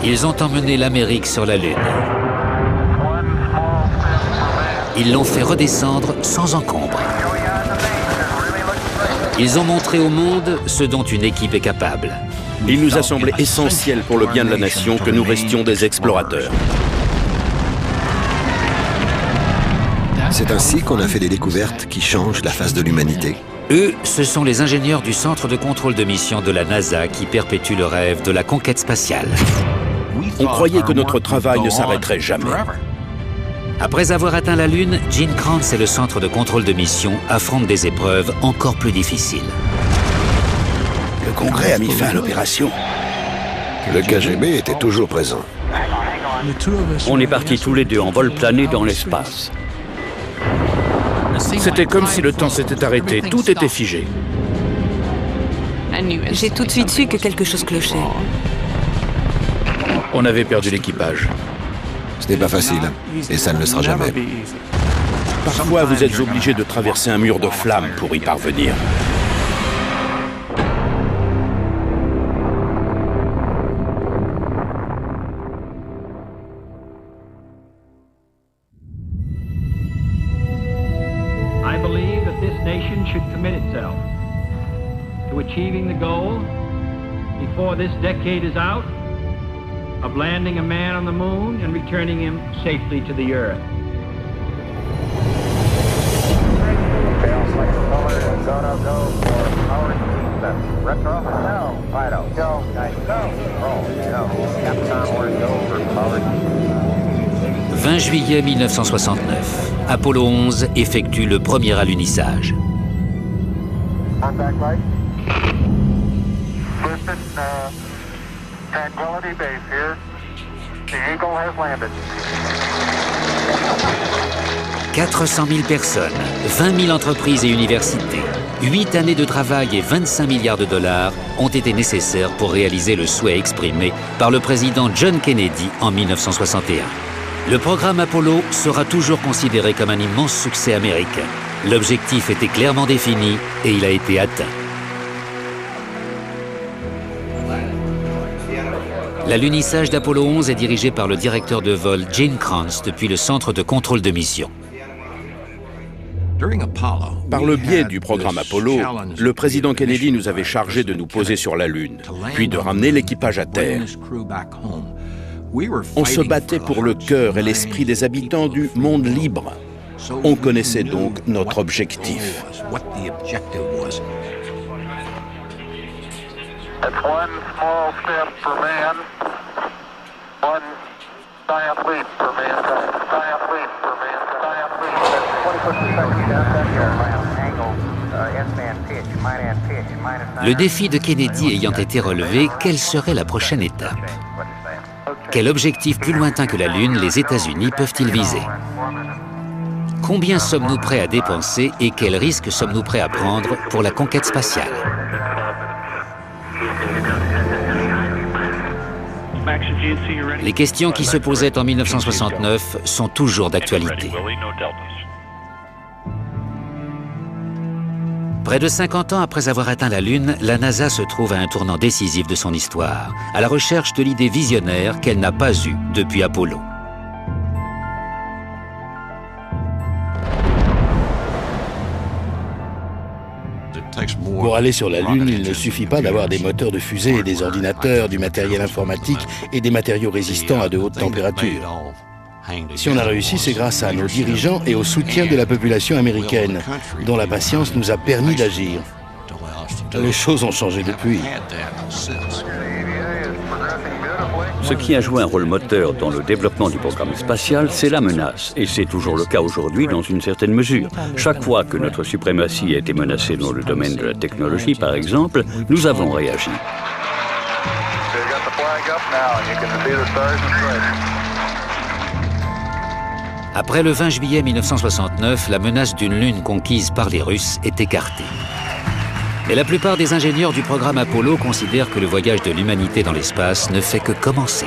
Ils ont emmené l'Amérique sur la Lune. Ils l'ont fait redescendre sans encombre. Ils ont montré au monde ce dont une équipe est capable. Il nous a semblé essentiel pour le bien de la nation que nous restions des explorateurs. C'est ainsi qu'on a fait des découvertes qui changent la face de l'humanité. Eux, ce sont les ingénieurs du Centre de contrôle de mission de la NASA qui perpétuent le rêve de la conquête spatiale. On croyait que notre travail ne s'arrêterait jamais. Après avoir atteint la Lune, Gene Kranz et le Centre de contrôle de mission affrontent des épreuves encore plus difficiles. Le Congrès a mis fin à l'opération. Le KGB était toujours présent. On est partis tous les deux en vol plané dans l'espace. C'était comme si le temps s'était arrêté, tout était figé. J'ai tout de suite su que quelque chose clochait. On avait perdu l'équipage. Ce n'est pas facile, et ça ne le sera jamais. Parfois, vous êtes obligé de traverser un mur de flammes pour y parvenir. I believe that this nation should commit itself to achieving the goal before this decade is out of landing a man on the moon and returning him safely to the earth. Retro, no, Fido, go, nice, go, roll, no, Capcom, word, go for power. 20 juillet 1969, Apollo 11 effectue le premier alunissage. Contact light. Listen, Tranquility Base here. The Eagle has landed. 400 000 personnes, 20 000 entreprises et universités, 8 années de travail et 25 milliards de dollars ont été nécessaires pour réaliser le souhait exprimé par le président John Kennedy en 1961. Le programme Apollo sera toujours considéré comme un immense succès américain. L'objectif était clairement défini et il a été atteint. L'alunissage d'Apollo 11 est dirigé par le directeur de vol Gene Kranz depuis le centre de contrôle de mission. Par le biais du programme Apollo, le président Kennedy nous avait chargé de nous poser sur la Lune, puis de ramener l'équipage à Terre. On se battait pour le cœur et l'esprit des habitants du monde libre. On connaissait donc notre objectif. That's one small step for man, one giant leap for mankind. Giant leap for mankind. Giant leap. 20 per second down here. Angle, S-band pitch, minus pitch, minus 9. Le défi de Kennedy ayant été relevé, quelle serait la prochaine étape? Quel objectif plus lointain que la Lune les États-Unis peuvent-ils viser? Combien sommes-nous prêts à dépenser et quels risques sommes-nous prêts à prendre pour la conquête spatiale? Les questions qui se posaient en 1969 sont toujours d'actualité. Près de 50 ans après avoir atteint la Lune, la NASA se trouve à un tournant décisif de son histoire, à la recherche de l'idée visionnaire qu'elle n'a pas eue depuis Apollo. Pour aller sur la Lune, il ne suffit pas d'avoir des moteurs de fusée et des ordinateurs, du matériel informatique et des matériaux résistants à de hautes températures. Si on a réussi, c'est grâce à nos dirigeants et au soutien de la population américaine, dont la patience nous a permis d'agir. Les choses ont changé depuis. Ce qui a joué un rôle moteur dans le développement du programme spatial, c'est la menace. Et c'est toujours le cas aujourd'hui dans une certaine mesure. Chaque fois que notre suprématie a été menacée dans le domaine de la technologie, par exemple, nous avons réagi. Après le 20 juillet 1969, la menace d'une Lune conquise par les Russes est écartée. Mais la plupart des ingénieurs du programme Apollo considèrent que le voyage de l'humanité dans l'espace ne fait que commencer.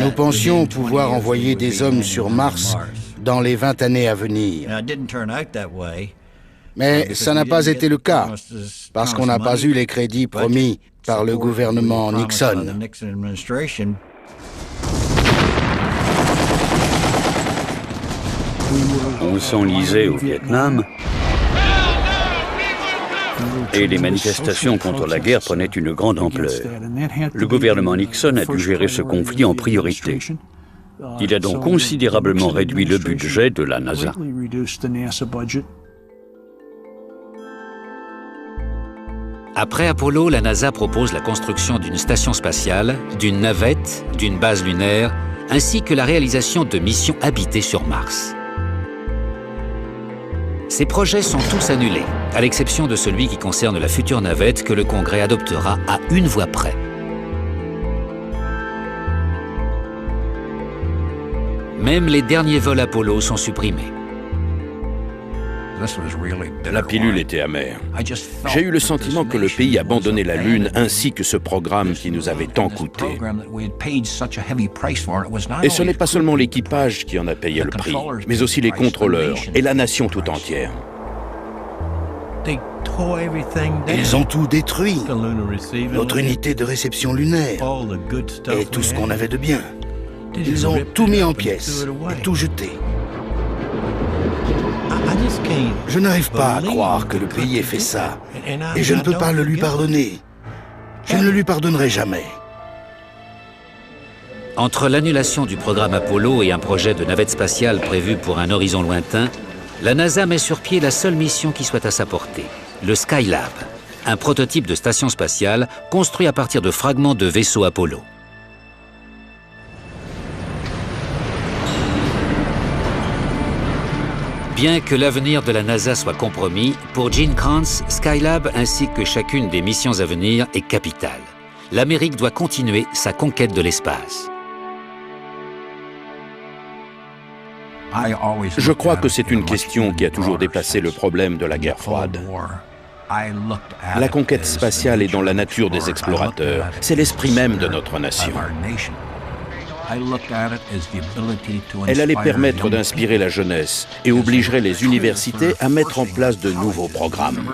Nous pensions pouvoir envoyer des hommes sur Mars dans les 20 années à venir. Mais ça n'a pas été le cas, parce qu'on n'a pas eu les crédits promis par le gouvernement Nixon. On s'enlisait au Vietnam et les manifestations contre la guerre prenaient une grande ampleur. Le gouvernement Nixon a dû gérer ce conflit en priorité. Il a donc considérablement réduit le budget de la NASA. Après Apollo, la NASA propose la construction d'une station spatiale, d'une navette, d'une base lunaire, ainsi que la réalisation de missions habitées sur Mars. Ces projets sont tous annulés, à l'exception de celui qui concerne la future navette que le Congrès adoptera à une voix près. Même les derniers vols Apollo sont supprimés. La pilule était amère. J'ai eu le sentiment que le pays abandonnait la Lune ainsi que ce programme qui nous avait tant coûté. Et ce n'est pas seulement l'équipage qui en a payé le prix, mais aussi les contrôleurs et la nation tout entière. Ils ont tout détruit. Notre unité de réception lunaire et tout ce qu'on avait de bien. Ils ont tout mis en pièces et tout jeté. Je n'arrive pas à croire que le pays ait fait ça. Et je ne peux pas le lui pardonner. Je ne le lui pardonnerai jamais. Entre l'annulation du programme Apollo et un projet de navette spatiale prévu pour un horizon lointain, la NASA met sur pied la seule mission qui soit à sa portée, le Skylab, un prototype de station spatiale construit à partir de fragments de vaisseaux Apollo. Bien que l'avenir de la NASA soit compromis, pour Gene Kranz, Skylab ainsi que chacune des missions à venir est capitale. L'Amérique doit continuer sa conquête de l'espace. Je crois que c'est une question qui a toujours dépassé le problème de la guerre froide. La conquête spatiale est dans la nature des explorateurs. C'est l'esprit même de notre nation. Elle allait permettre d'inspirer la jeunesse et obligerait les universités à mettre en place de nouveaux programmes.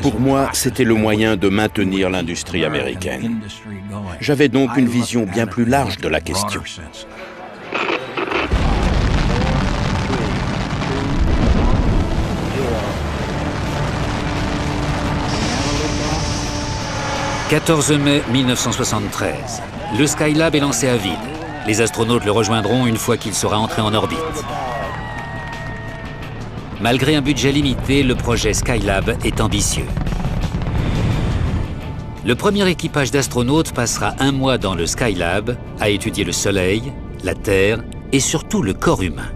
Pour moi, c'était le moyen de maintenir l'industrie américaine. J'avais donc une vision bien plus large de la question. « 14 mai 1973. Le Skylab est lancé à vide. Les astronautes le rejoindront une fois qu'il sera entré en orbite. Malgré un budget limité, le projet Skylab est ambitieux. Le premier équipage d'astronautes passera un mois dans le Skylab à étudier le Soleil, la Terre et surtout le corps humain.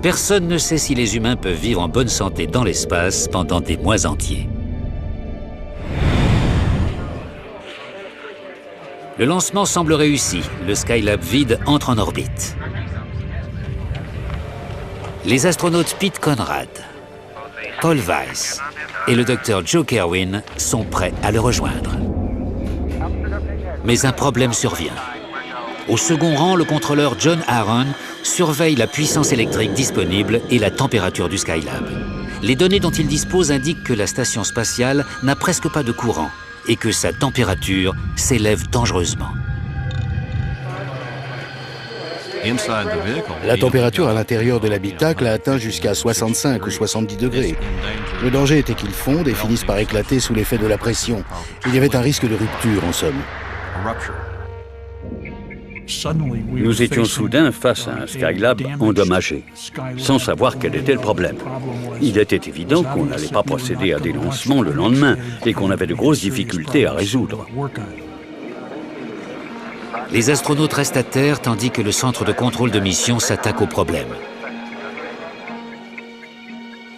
Personne ne sait si les humains peuvent vivre en bonne santé dans l'espace pendant des mois entiers. Le lancement semble réussi. Le Skylab vide entre en orbite. Les astronautes Pete Conrad, Paul Weiss et le docteur Joe Kerwin sont prêts à le rejoindre. Mais un problème survient. Au second rang, le contrôleur John Aaron surveille la puissance électrique disponible et la température du Skylab. Les données dont il dispose indiquent que la station spatiale n'a presque pas de courant et que sa température s'élève dangereusement. La température à l'intérieur de l'habitacle a atteint jusqu'à 65 ou 70 degrés. Le danger était qu'il fonde et finisse par éclater sous l'effet de la pression. Il y avait un risque de rupture, en somme. Nous étions soudain face à un Skylab endommagé, sans savoir quel était le problème. Il était évident qu'on n'allait pas procéder à des lancements le lendemain et qu'on avait de grosses difficultés à résoudre. Les astronautes restent à terre tandis que le centre de contrôle de mission s'attaque au problème.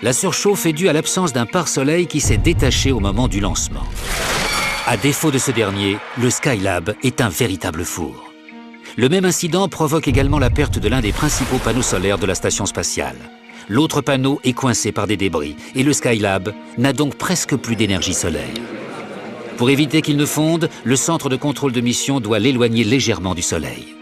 La surchauffe est due à l'absence d'un pare-soleil qui s'est détaché au moment du lancement. À défaut de ce dernier, le Skylab est un véritable four. Le même incident provoque également la perte de l'un des principaux panneaux solaires de la station spatiale. L'autre panneau est coincé par des débris et le Skylab n'a donc presque plus d'énergie solaire. Pour éviter qu'il ne fonde, le centre de contrôle de mission doit l'éloigner légèrement du Soleil.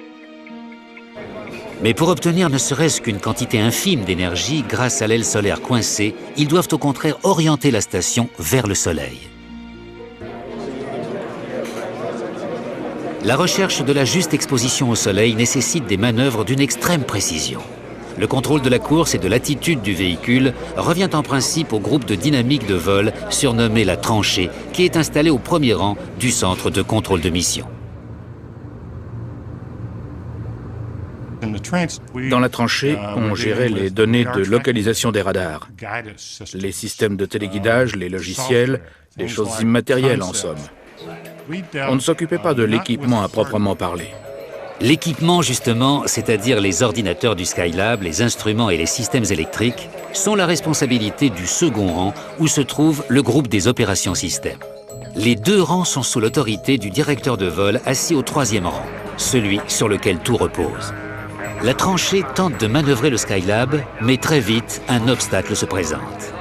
Mais pour obtenir ne serait-ce qu'une quantité infime d'énergie grâce à l'aile solaire coincée, ils doivent au contraire orienter la station vers le Soleil. La recherche de la juste exposition au Soleil nécessite des manœuvres d'une extrême précision. Le contrôle de la course et de l'attitude du véhicule revient en principe au groupe de dynamique de vol surnommé la tranchée, qui est installé au premier rang du centre de contrôle de mission. Dans la tranchée, on gérait les données de localisation des radars, les systèmes de téléguidage, les logiciels, des choses immatérielles en somme. On ne s'occupait pas de l'équipement à proprement parler. L'équipement, justement, c'est-à-dire les ordinateurs du Skylab, les instruments et les systèmes électriques, sont la responsabilité du second rang où se trouve le groupe des opérations système. Les deux rangs sont sous l'autorité du directeur de vol assis au troisième rang, celui sur lequel tout repose. La tranchée tente de manœuvrer le Skylab, mais très vite, un obstacle se présente.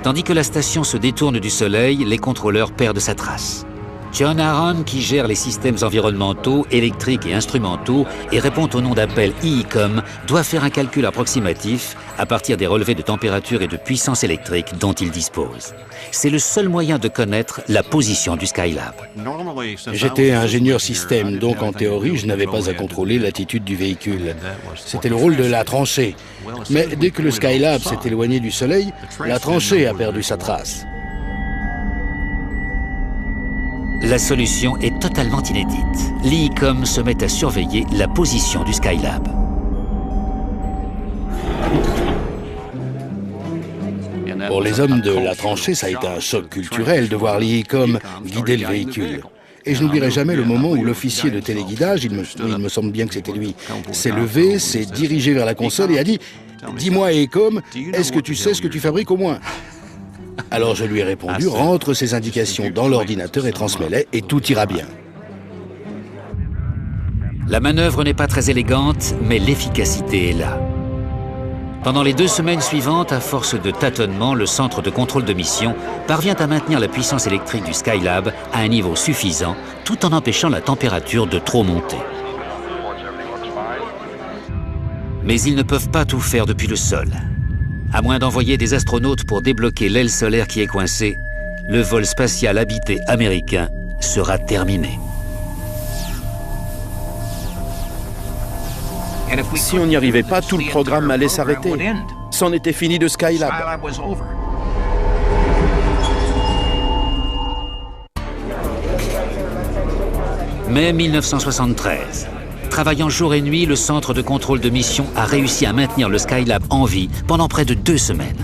Tandis que la station se détourne du Soleil, les contrôleurs perdent sa trace. John Aaron, qui gère les systèmes environnementaux, électriques et instrumentaux et répond au nom d'appel EECOM, doit faire un calcul approximatif à partir des relevés de température et de puissance électrique dont il dispose. C'est le seul moyen de connaître la position du Skylab. J'étais ingénieur système, donc en théorie, je n'avais pas à contrôler l'attitude du véhicule. C'était le rôle de la tranchée. Mais dès que le Skylab s'est éloigné du Soleil, la tranchée a perdu sa trace. La solution est totalement inédite. L'EECOM se met à surveiller la position du Skylab. Pour les hommes de la tranchée, ça a été un choc culturel de voir l'EECOM guider le véhicule. Et je n'oublierai jamais le moment où l'officier de téléguidage, il me semble bien que c'était lui, s'est levé, s'est dirigé vers la console et a dit « Dis-moi, EECOM, est-ce que tu sais ce que tu fabriques au moins ?» Alors je lui ai répondu, rentre ces indications dans l'ordinateur et transmets-les et tout ira bien. La manœuvre n'est pas très élégante, mais l'efficacité est là. Pendant les 2 semaines suivantes, à force de tâtonnements, le centre de contrôle de mission parvient à maintenir la puissance électrique du Skylab à un niveau suffisant, tout en empêchant la température de trop monter. Mais ils ne peuvent pas tout faire depuis le sol. À moins d'envoyer des astronautes pour débloquer l'aile solaire qui est coincée, le vol spatial habité américain sera terminé. Si on n'y arrivait pas, tout le programme allait s'arrêter. C'en était fini de Skylab. Mai 1973. Travaillant jour et nuit, le centre de contrôle de mission a réussi à maintenir le Skylab en vie pendant près de 2 semaines.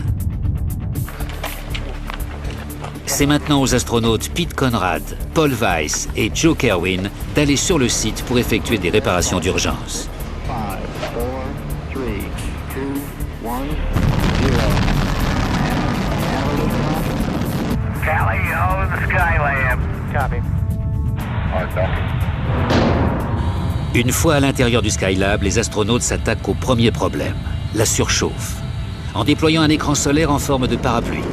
C'est maintenant aux astronautes Pete Conrad, Paul Weiss et Joe Kerwin d'aller sur le site pour effectuer des réparations d'urgence. 5, 4, 3, 2, 1, 0. Callie, hold the Skylab. Copy. Une fois à l'intérieur du Skylab, les astronautes s'attaquent au premier problème, la surchauffe, en déployant un écran solaire en forme de parapluie.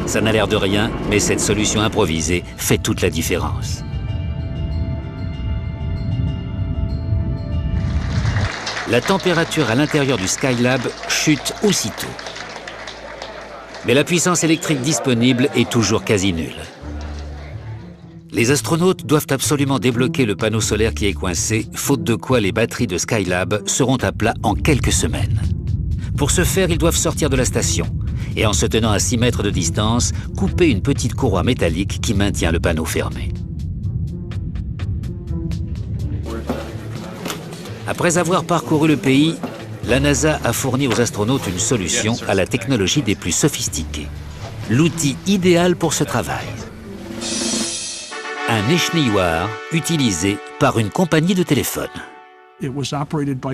Ça n'a l'air de rien, mais cette solution improvisée fait toute la différence. La température à l'intérieur du Skylab chute aussitôt. Mais la puissance électrique disponible est toujours quasi nulle. Les astronautes doivent absolument débloquer le panneau solaire qui est coincé, faute de quoi les batteries de Skylab seront à plat en quelques semaines. Pour ce faire, ils doivent sortir de la station et, en se tenant à 6 mètres de distance, couper une petite courroie métallique qui maintient le panneau fermé. Après avoir parcouru le pays, la NASA a fourni aux astronautes une solution à la technologie des plus sophistiquées. L'outil idéal pour ce travail. Un échenilloir utilisé par une compagnie de téléphone.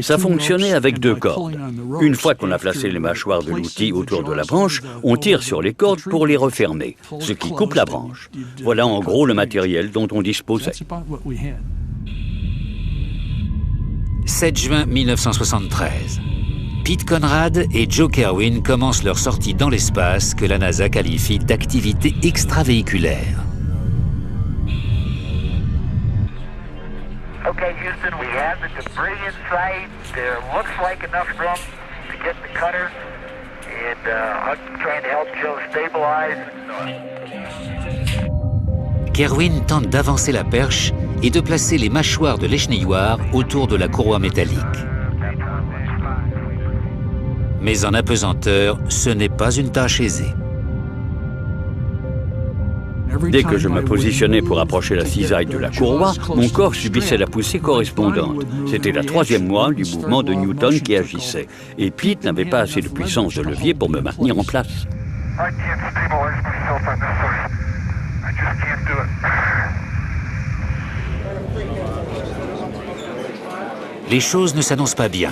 Ça fonctionnait avec 2 cordes. Une fois qu'on a placé les mâchoires de l'outil autour de la branche, on tire sur les cordes pour les refermer, ce qui coupe la branche. Voilà en gros le matériel dont on disposait. 7 juin 1973. Pete Conrad et Joe Kerwin commencent leur sortie dans l'espace que la NASA qualifie d'activité extravéhiculaire. Okay, Houston, we have the debris in sight. There looks like enough drum to get the cutter. And I'm trying to help Joe stabilize. Kerwin tente d'avancer la perche et de placer les mâchoires de l'échenilloir autour de la courroie métallique. Mais en apesanteur, ce n'est pas une tâche aisée. Dès que je me positionnais pour approcher la cisaille de la courroie, mon corps subissait la poussée correspondante. C'était la troisième loi du mouvement de Newton qui agissait. Et Pete n'avait pas assez de puissance de levier pour me maintenir en place. Les choses ne s'annoncent pas bien.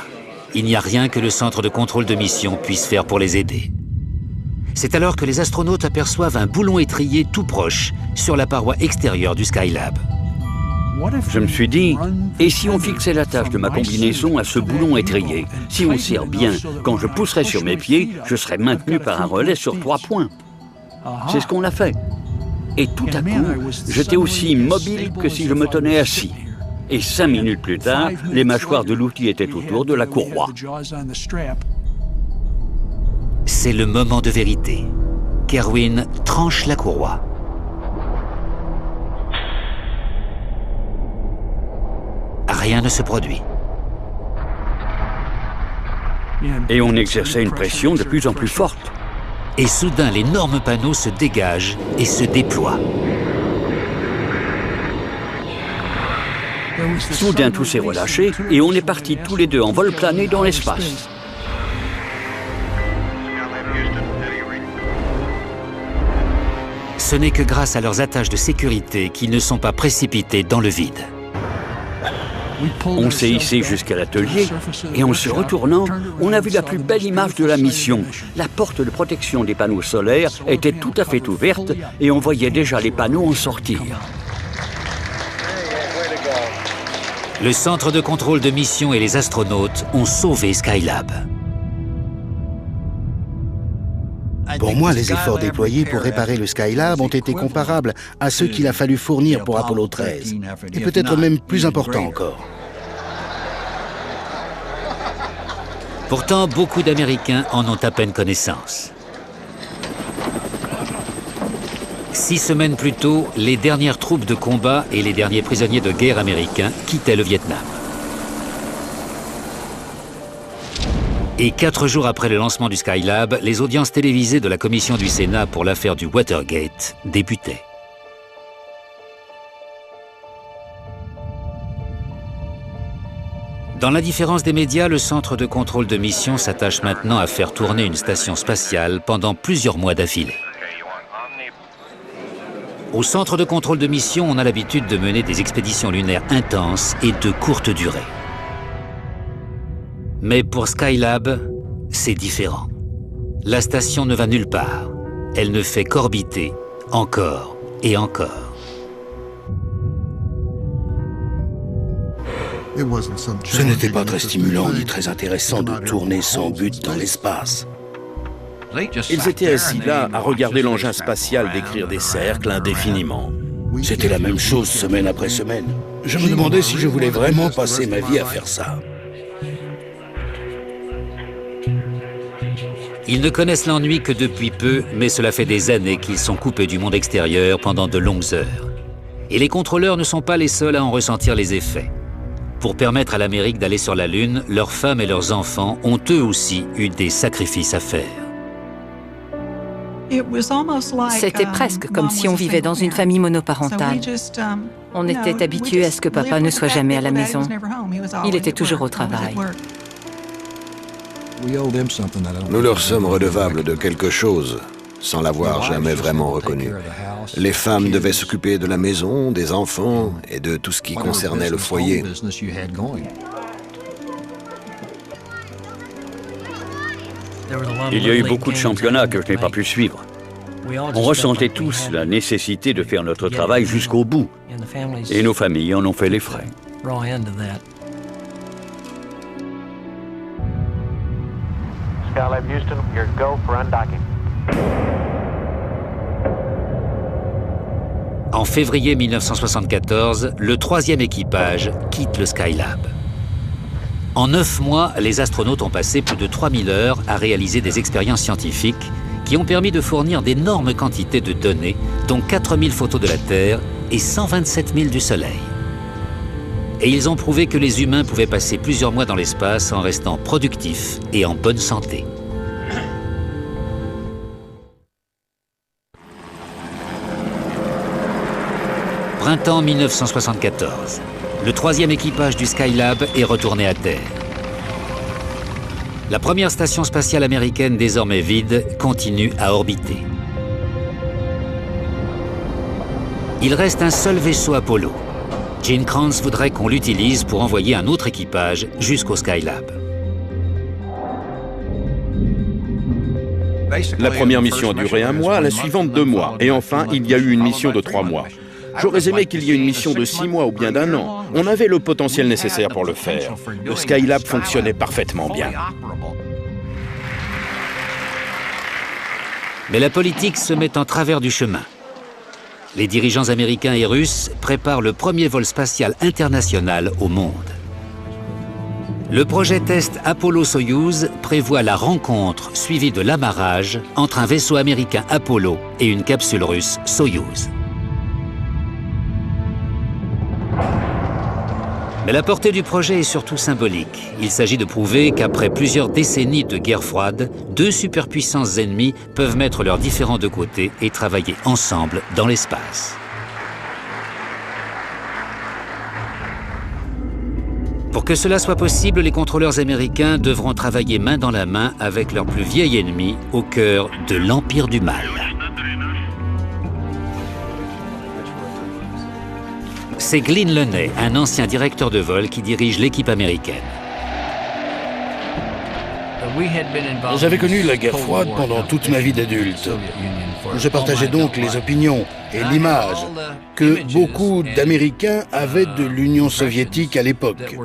Il n'y a rien que le centre de contrôle de mission puisse faire pour les aider. C'est alors que les astronautes aperçoivent un boulon étrié tout proche sur la paroi extérieure du Skylab. Je me suis dit, et si on fixait l'attache de ma combinaison à ce boulon étrié? Si on serre bien, quand je pousserais sur mes pieds, je serais maintenu par un relais sur 3 points. C'est ce qu'on a fait. Et tout à coup, j'étais aussi immobile que si je me tenais assis. Et 5 minutes plus tard, les mâchoires de l'outil étaient autour de la courroie. C'est le moment de vérité. Kerwin tranche la courroie. Rien ne se produit. Et on exerçait une pression de plus en plus forte. Et soudain, l'énorme panneau se dégage et se déploie. Soudain, tout s'est relâché et on est partis tous les deux en vol plané dans l'espace. Ce n'est que grâce à leurs attaches de sécurité qu'ils ne sont pas précipités dans le vide. On s'est hissé jusqu'à l'atelier et en se retournant, on a vu la plus belle image de la mission. La porte de protection des panneaux solaires était tout à fait ouverte et on voyait déjà les panneaux en sortir. Le centre de contrôle de mission et les astronautes ont sauvé Skylab. Pour moi, les efforts déployés pour réparer le Skylab ont été comparables à ceux qu'il a fallu fournir pour Apollo 13, et peut-être même plus importants encore. Pourtant, beaucoup d'Américains en ont à peine connaissance. 6 semaines plus tôt, les dernières troupes de combat et les derniers prisonniers de guerre américains quittaient le Vietnam. Et 4 jours après le lancement du Skylab, les audiences télévisées de la commission du Sénat pour l'affaire du Watergate débutaient. Dans l'indifférence des médias, le centre de contrôle de mission s'attache maintenant à faire tourner une station spatiale pendant plusieurs mois d'affilée. Au centre de contrôle de mission, on a l'habitude de mener des expéditions lunaires intenses et de courte durée. Mais pour Skylab, c'est différent. La station ne va nulle part. Elle ne fait qu'orbiter, encore et encore. Ce n'était pas très stimulant ni très intéressant de tourner sans but dans l'espace. Ils étaient assis là à regarder l'engin spatial décrire des cercles indéfiniment. C'était la même chose semaine après semaine. Je me demandais si je voulais vraiment passer ma vie à faire ça. Ils ne connaissent l'ennui que depuis peu, mais cela fait des années qu'ils sont coupés du monde extérieur pendant de longues heures. Et les contrôleurs ne sont pas les seuls à en ressentir les effets. Pour permettre à l'Amérique d'aller sur la Lune, leurs femmes et leurs enfants ont eux aussi eu des sacrifices à faire. C'était presque comme si on vivait dans une famille monoparentale. On était habitués à ce que papa ne soit jamais à la maison. Il était toujours au travail. Nous leur sommes redevables de quelque chose, sans l'avoir jamais vraiment reconnu. Les femmes devaient s'occuper de la maison, des enfants et de tout ce qui concernait le foyer. Il y a eu beaucoup de championnats que je n'ai pas pu suivre. On ressentait tous la nécessité de faire notre travail jusqu'au bout. Et nos familles en ont fait les frais. Skylab Houston, you're go for undocking. En février 1974, le 3e équipage quitte le Skylab. En 9 mois, les astronautes ont passé plus de 3000 heures à réaliser des expériences scientifiques qui ont permis de fournir d'énormes quantités de données, dont 4000 photos de la Terre et 127 000 du Soleil. Et ils ont prouvé que les humains pouvaient passer plusieurs mois dans l'espace en restant productifs et en bonne santé. Printemps 1974. Le 3e équipage du Skylab est retourné à Terre. La première station spatiale américaine, désormais vide, continue à orbiter. Il reste un seul vaisseau Apollo. Gene Kranz voudrait qu'on l'utilise pour envoyer un autre équipage jusqu'au Skylab. La première mission a duré 1 mois, la suivante 2 mois. Et enfin, il y a eu une mission de 3 mois. J'aurais aimé qu'il y ait une mission de 6 mois ou bien d'1 an. On avait le potentiel nécessaire pour le faire. Le Skylab fonctionnait parfaitement bien. Mais la politique se met en travers du chemin. Les dirigeants américains et russes préparent le premier vol spatial international au monde. Le projet test Apollo-Soyouz prévoit la rencontre suivie de l'amarrage entre un vaisseau américain Apollo et une capsule russe Soyouz. Mais la portée du projet est surtout symbolique. Il s'agit de prouver qu'après plusieurs décennies de guerre froide, 2 superpuissances ennemies peuvent mettre leurs différends de côté et travailler ensemble dans l'espace. Pour que cela soit possible, les contrôleurs américains devront travailler main dans la main avec leur plus vieil ennemi au cœur de l'Empire du Mal. C'est Glynn Leney, un ancien directeur de vol qui dirige l'équipe américaine. J'avais connu la guerre froide pendant toute ma vie d'adulte. Je partageais donc les opinions et l'image que beaucoup d'Américains avaient de l'Union soviétique à l'époque.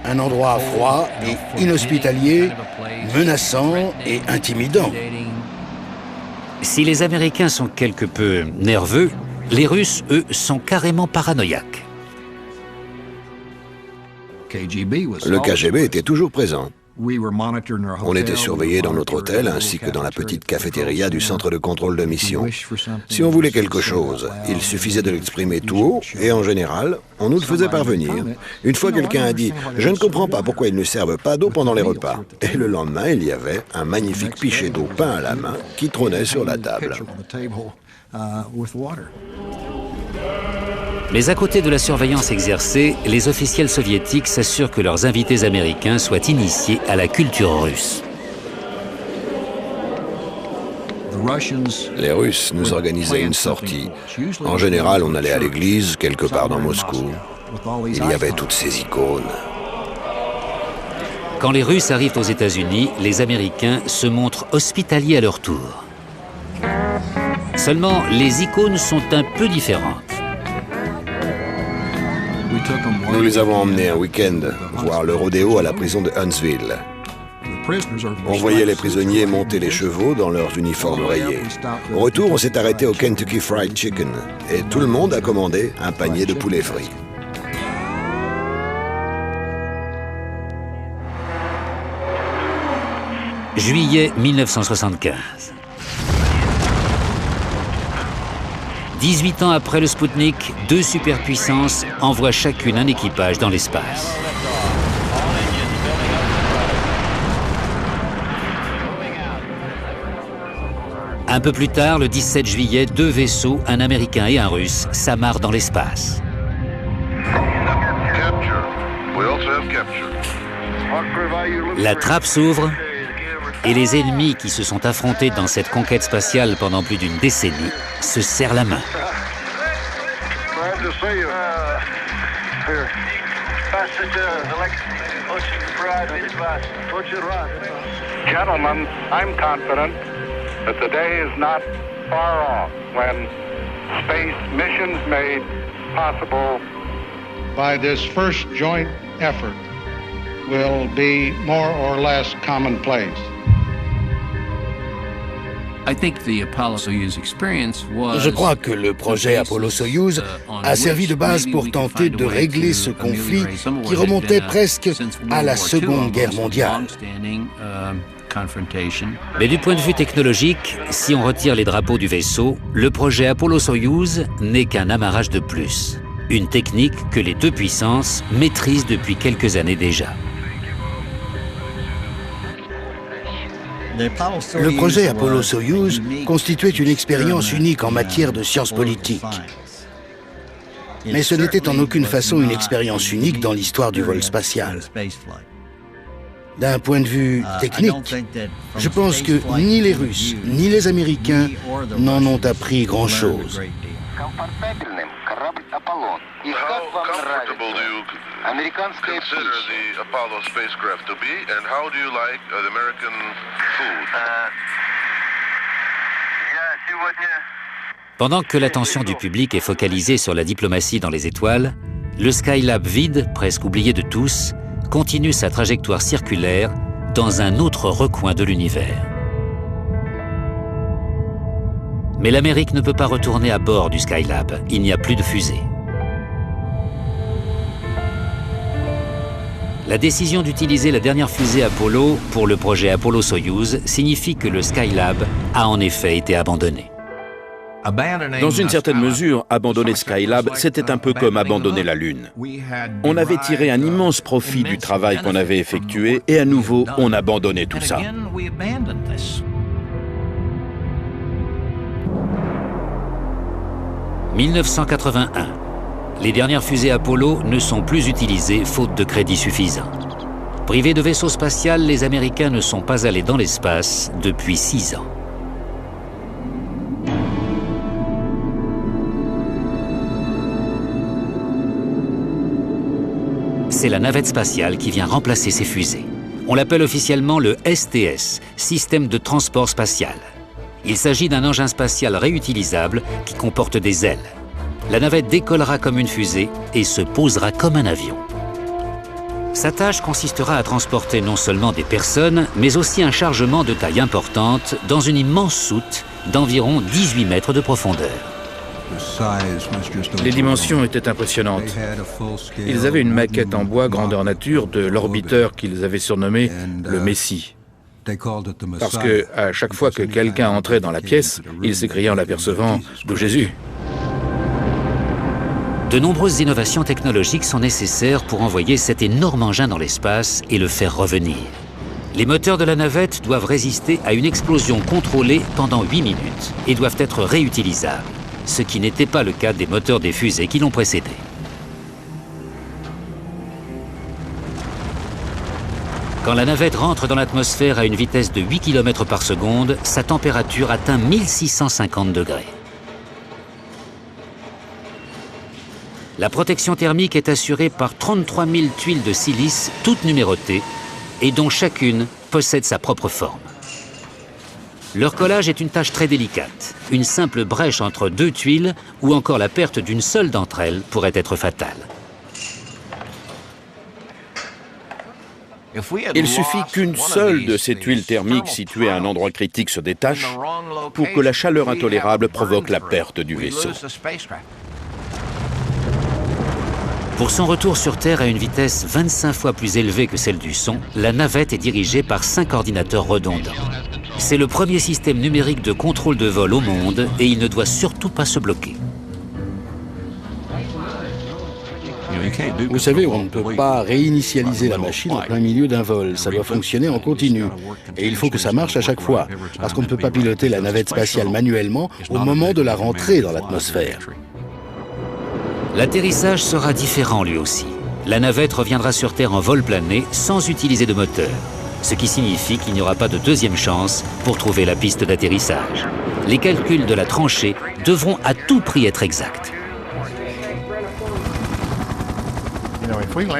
Un endroit froid et inhospitalier, menaçant et intimidant. Si les Américains sont quelque peu nerveux, les Russes, eux, sont carrément paranoïaques. Le KGB était toujours présent. On était surveillés dans notre hôtel ainsi que dans la petite cafétéria du centre de contrôle de mission. Si on voulait quelque chose, il suffisait de l'exprimer tout haut et en général, on nous le faisait parvenir. Une fois, quelqu'un a dit « Je ne comprends pas pourquoi ils ne servent pas d'eau pendant les repas ». Et le lendemain, il y avait un magnifique pichet d'eau peint à la main qui trônait sur la table. Mais à côté de la surveillance exercée, les officiels soviétiques s'assurent que leurs invités américains soient initiés à la culture russe. Les Russes nous organisaient une sortie. En général, on allait à l'église, quelque part dans Moscou. Il y avait toutes ces icônes. Quand les Russes arrivent aux États-Unis, les Américains se montrent hospitaliers à leur tour. Seulement, les icônes sont un peu différentes. Nous les avons emmenés un week-end voir le rodéo à la prison de Huntsville. On voyait les prisonniers monter les chevaux dans leurs uniformes rayés. Au retour, on s'est arrêté au Kentucky Fried Chicken et tout le monde a commandé un panier de poulet frit. Juillet 1975. 18 ans après le Spoutnik, 2 superpuissances envoient chacune un équipage dans l'espace. Un peu plus tard, le 17 juillet, 2 vaisseaux, un Américain et un Russe, s'amarrent dans l'espace. La trappe s'ouvre et les ennemis qui se sont affrontés dans cette conquête spatiale pendant plus d'une décennie se serrent la main. Gentlemen, I'm confident that the day is not far off when space missions made possible by this first joint effort will be more or less commonplace. Je crois que le projet Apollo-Soyouz a servi de base pour tenter de régler ce conflit qui remontait presque à la Seconde Guerre mondiale. Mais du point de vue technologique, si on retire les drapeaux du vaisseau, le projet Apollo-Soyouz n'est qu'un amarrage de plus. Une technique que les deux puissances maîtrisent depuis quelques années déjà. Le projet Apollo-Soyouz constituait une expérience unique en matière de sciences politiques. Mais ce n'était en aucune façon une expérience unique dans l'histoire du vol spatial. D'un point de vue technique, je pense que ni les Russes ni les Américains n'en ont appris grand-chose. Pendant que l'attention du public est focalisée sur la diplomatie dans les étoiles, le Skylab vide, presque oublié de tous, continue sa trajectoire circulaire dans un autre recoin de l'univers. Mais l'Amérique ne peut pas retourner à bord du Skylab, il n'y a plus de fusée. La décision d'utiliser la dernière fusée Apollo pour le projet Apollo-Soyouz signifie que le Skylab a en effet été abandonné. Dans une certaine mesure, abandonner Skylab, c'était un peu comme abandonner la Lune. On avait tiré un immense profit du travail qu'on avait effectué et à nouveau, on abandonnait tout ça. « 1981. Les dernières fusées Apollo ne sont plus utilisées faute de crédits suffisants. Privés de vaisseau spatial, les Américains ne sont pas allés dans l'espace depuis 6 ans. C'est la navette spatiale qui vient remplacer ces fusées. On l'appelle officiellement le STS, Système de transport spatial. Il s'agit d'un engin spatial réutilisable qui comporte des ailes. La navette décollera comme une fusée et se posera comme un avion. Sa tâche consistera à transporter non seulement des personnes, mais aussi un chargement de taille importante dans une immense soute d'environ 18 mètres de profondeur. Les dimensions étaient impressionnantes. Ils avaient une maquette en bois grandeur nature de l'orbiteur qu'ils avaient surnommé le Messie. Parce que à chaque fois que quelqu'un entrait dans la pièce, il s'écriait en l'apercevant « de Jésus ». De nombreuses innovations technologiques sont nécessaires pour envoyer cet énorme engin dans l'espace et le faire revenir. Les moteurs de la navette doivent résister à une explosion contrôlée pendant 8 minutes et doivent être réutilisables, ce qui n'était pas le cas des moteurs des fusées qui l'ont précédé. Quand la navette rentre dans l'atmosphère à une vitesse de 8 km par seconde, sa température atteint 1650 degrés. La protection thermique est assurée par 33 000 tuiles de silice, toutes numérotées, et dont chacune possède sa propre forme. Leur collage est une tâche très délicate. Une simple brèche entre deux tuiles ou encore la perte d'une seule d'entre elles pourrait être fatale. Il suffit qu'une seule de ces tuiles thermiques situées à un endroit critique se détache pour que la chaleur intolérable provoque la perte du vaisseau. Pour son retour sur Terre à une vitesse 25 fois plus élevée que celle du son, la navette est dirigée par 5 ordinateurs redondants. C'est le premier système numérique de contrôle de vol au monde et il ne doit surtout pas se bloquer. Vous savez, on ne peut pas réinitialiser la machine en plein milieu d'un vol. Ça doit fonctionner en continu. Et il faut que ça marche à chaque fois, parce qu'on ne peut pas piloter la navette spatiale manuellement au moment de la rentrée dans l'atmosphère. L'atterrissage sera différent lui aussi. La navette reviendra sur Terre en vol plané sans utiliser de moteur, ce qui signifie qu'il n'y aura pas de deuxième chance pour trouver la piste d'atterrissage. Les calculs de la tranchée devront à tout prix être exacts.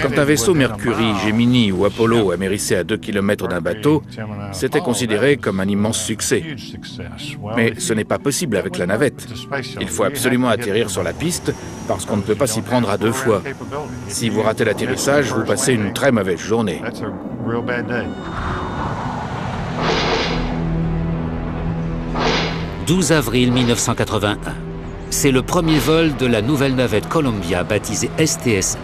Quand un vaisseau Mercury, Gemini ou Apollo amérissait à 2 km d'un bateau, c'était considéré comme un immense succès. Mais ce n'est pas possible avec la navette. Il faut absolument atterrir sur la piste parce qu'on ne peut pas s'y prendre à 2 fois. Si vous ratez l'atterrissage, vous passez une très mauvaise journée. 12 avril 1981. C'est le premier vol de la nouvelle navette Columbia baptisée STS-1.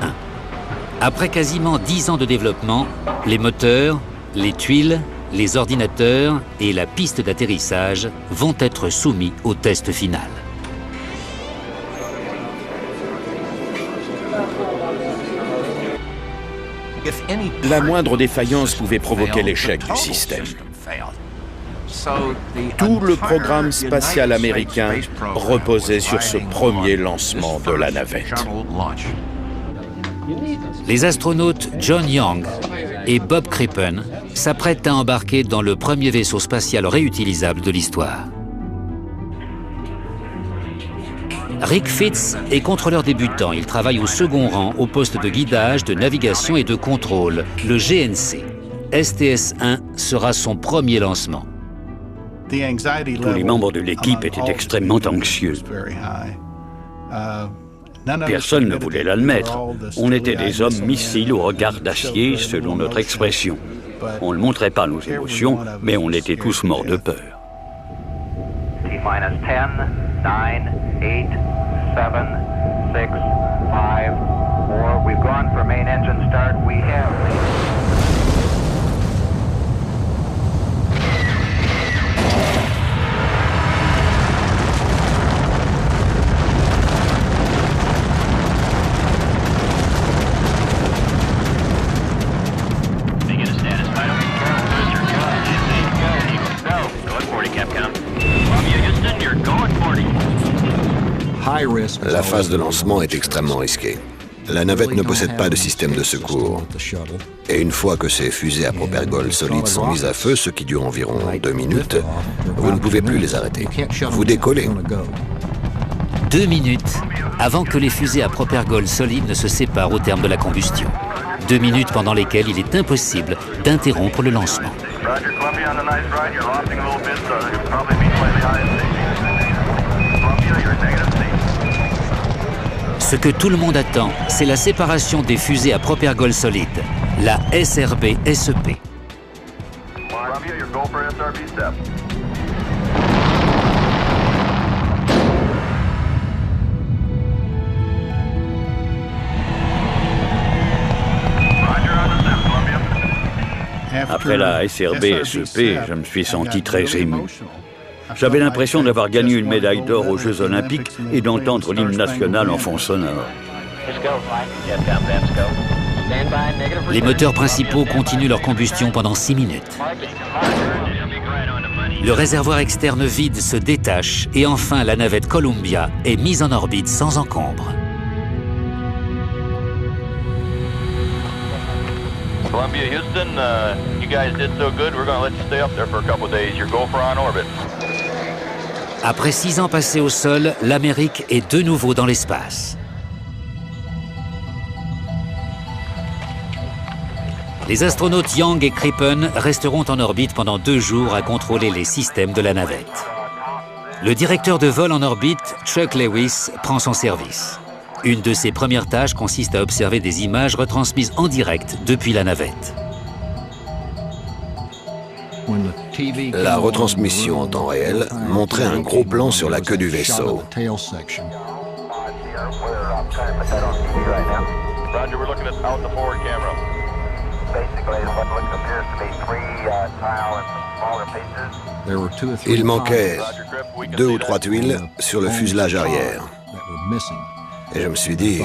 Après quasiment 10 ans de développement, les moteurs, les tuiles, les ordinateurs et la piste d'atterrissage vont être soumis au test final. La moindre défaillance pouvait provoquer l'échec du système. Tout le programme spatial américain reposait sur ce premier lancement de la navette. Les astronautes John Young et Bob Crippen s'apprêtent à embarquer dans le premier vaisseau spatial réutilisable de l'histoire. Rick Fitz est contrôleur débutant. Il travaille au second rang au poste de guidage, de navigation et de contrôle, le GNC. STS-1 sera son premier lancement. Tous les membres de l'équipe étaient extrêmement anxieux. Personne ne voulait l'admettre. On était des hommes missiles au regard d'acier, selon notre expression. On ne montrait pas nos émotions, mais on était tous morts de peur. T-10, 9, 8, 7, 6, 5, 4. We've gone for main engine start. We have. La phase de lancement est extrêmement risquée. La navette ne possède pas de système de secours. Et une fois que ces fusées à propergol solides sont mises à feu, ce qui dure environ 2 minutes, vous ne pouvez plus les arrêter. Vous décollez. 2 minutes avant que les fusées à propergol solides ne se séparent au terme de la combustion. 2 minutes pendant lesquelles il est impossible d'interrompre le lancement. Ce que tout le monde attend, c'est la séparation des fusées à propergol solide, la SRB-SEP. Après la SRB-SEP, je me suis senti très ému. J'avais l'impression d'avoir gagné une médaille d'or aux Jeux Olympiques et d'entendre l'hymne national en fond sonore. Les moteurs principaux continuent leur combustion pendant 6 minutes. Le réservoir externe vide se détache et enfin la navette Columbia est mise en orbite sans encombre. Columbia, Houston, you guys did so good, we're going to let you stay up there for a couple of days. Your GoPro on orbit. Après 6 ans passés au sol, l'Amérique est de nouveau dans l'espace. Les astronautes Young et Crippen resteront en orbite pendant 2 jours à contrôler les systèmes de la navette. Le directeur de vol en orbite, Chuck Lewis, prend son service. Une de ses premières tâches consiste à observer des images retransmises en direct depuis la navette. La retransmission en temps réel montrait un gros plan sur la queue du vaisseau. Il manquait 2 ou 3 tuiles sur le fuselage arrière. Et je me suis dit,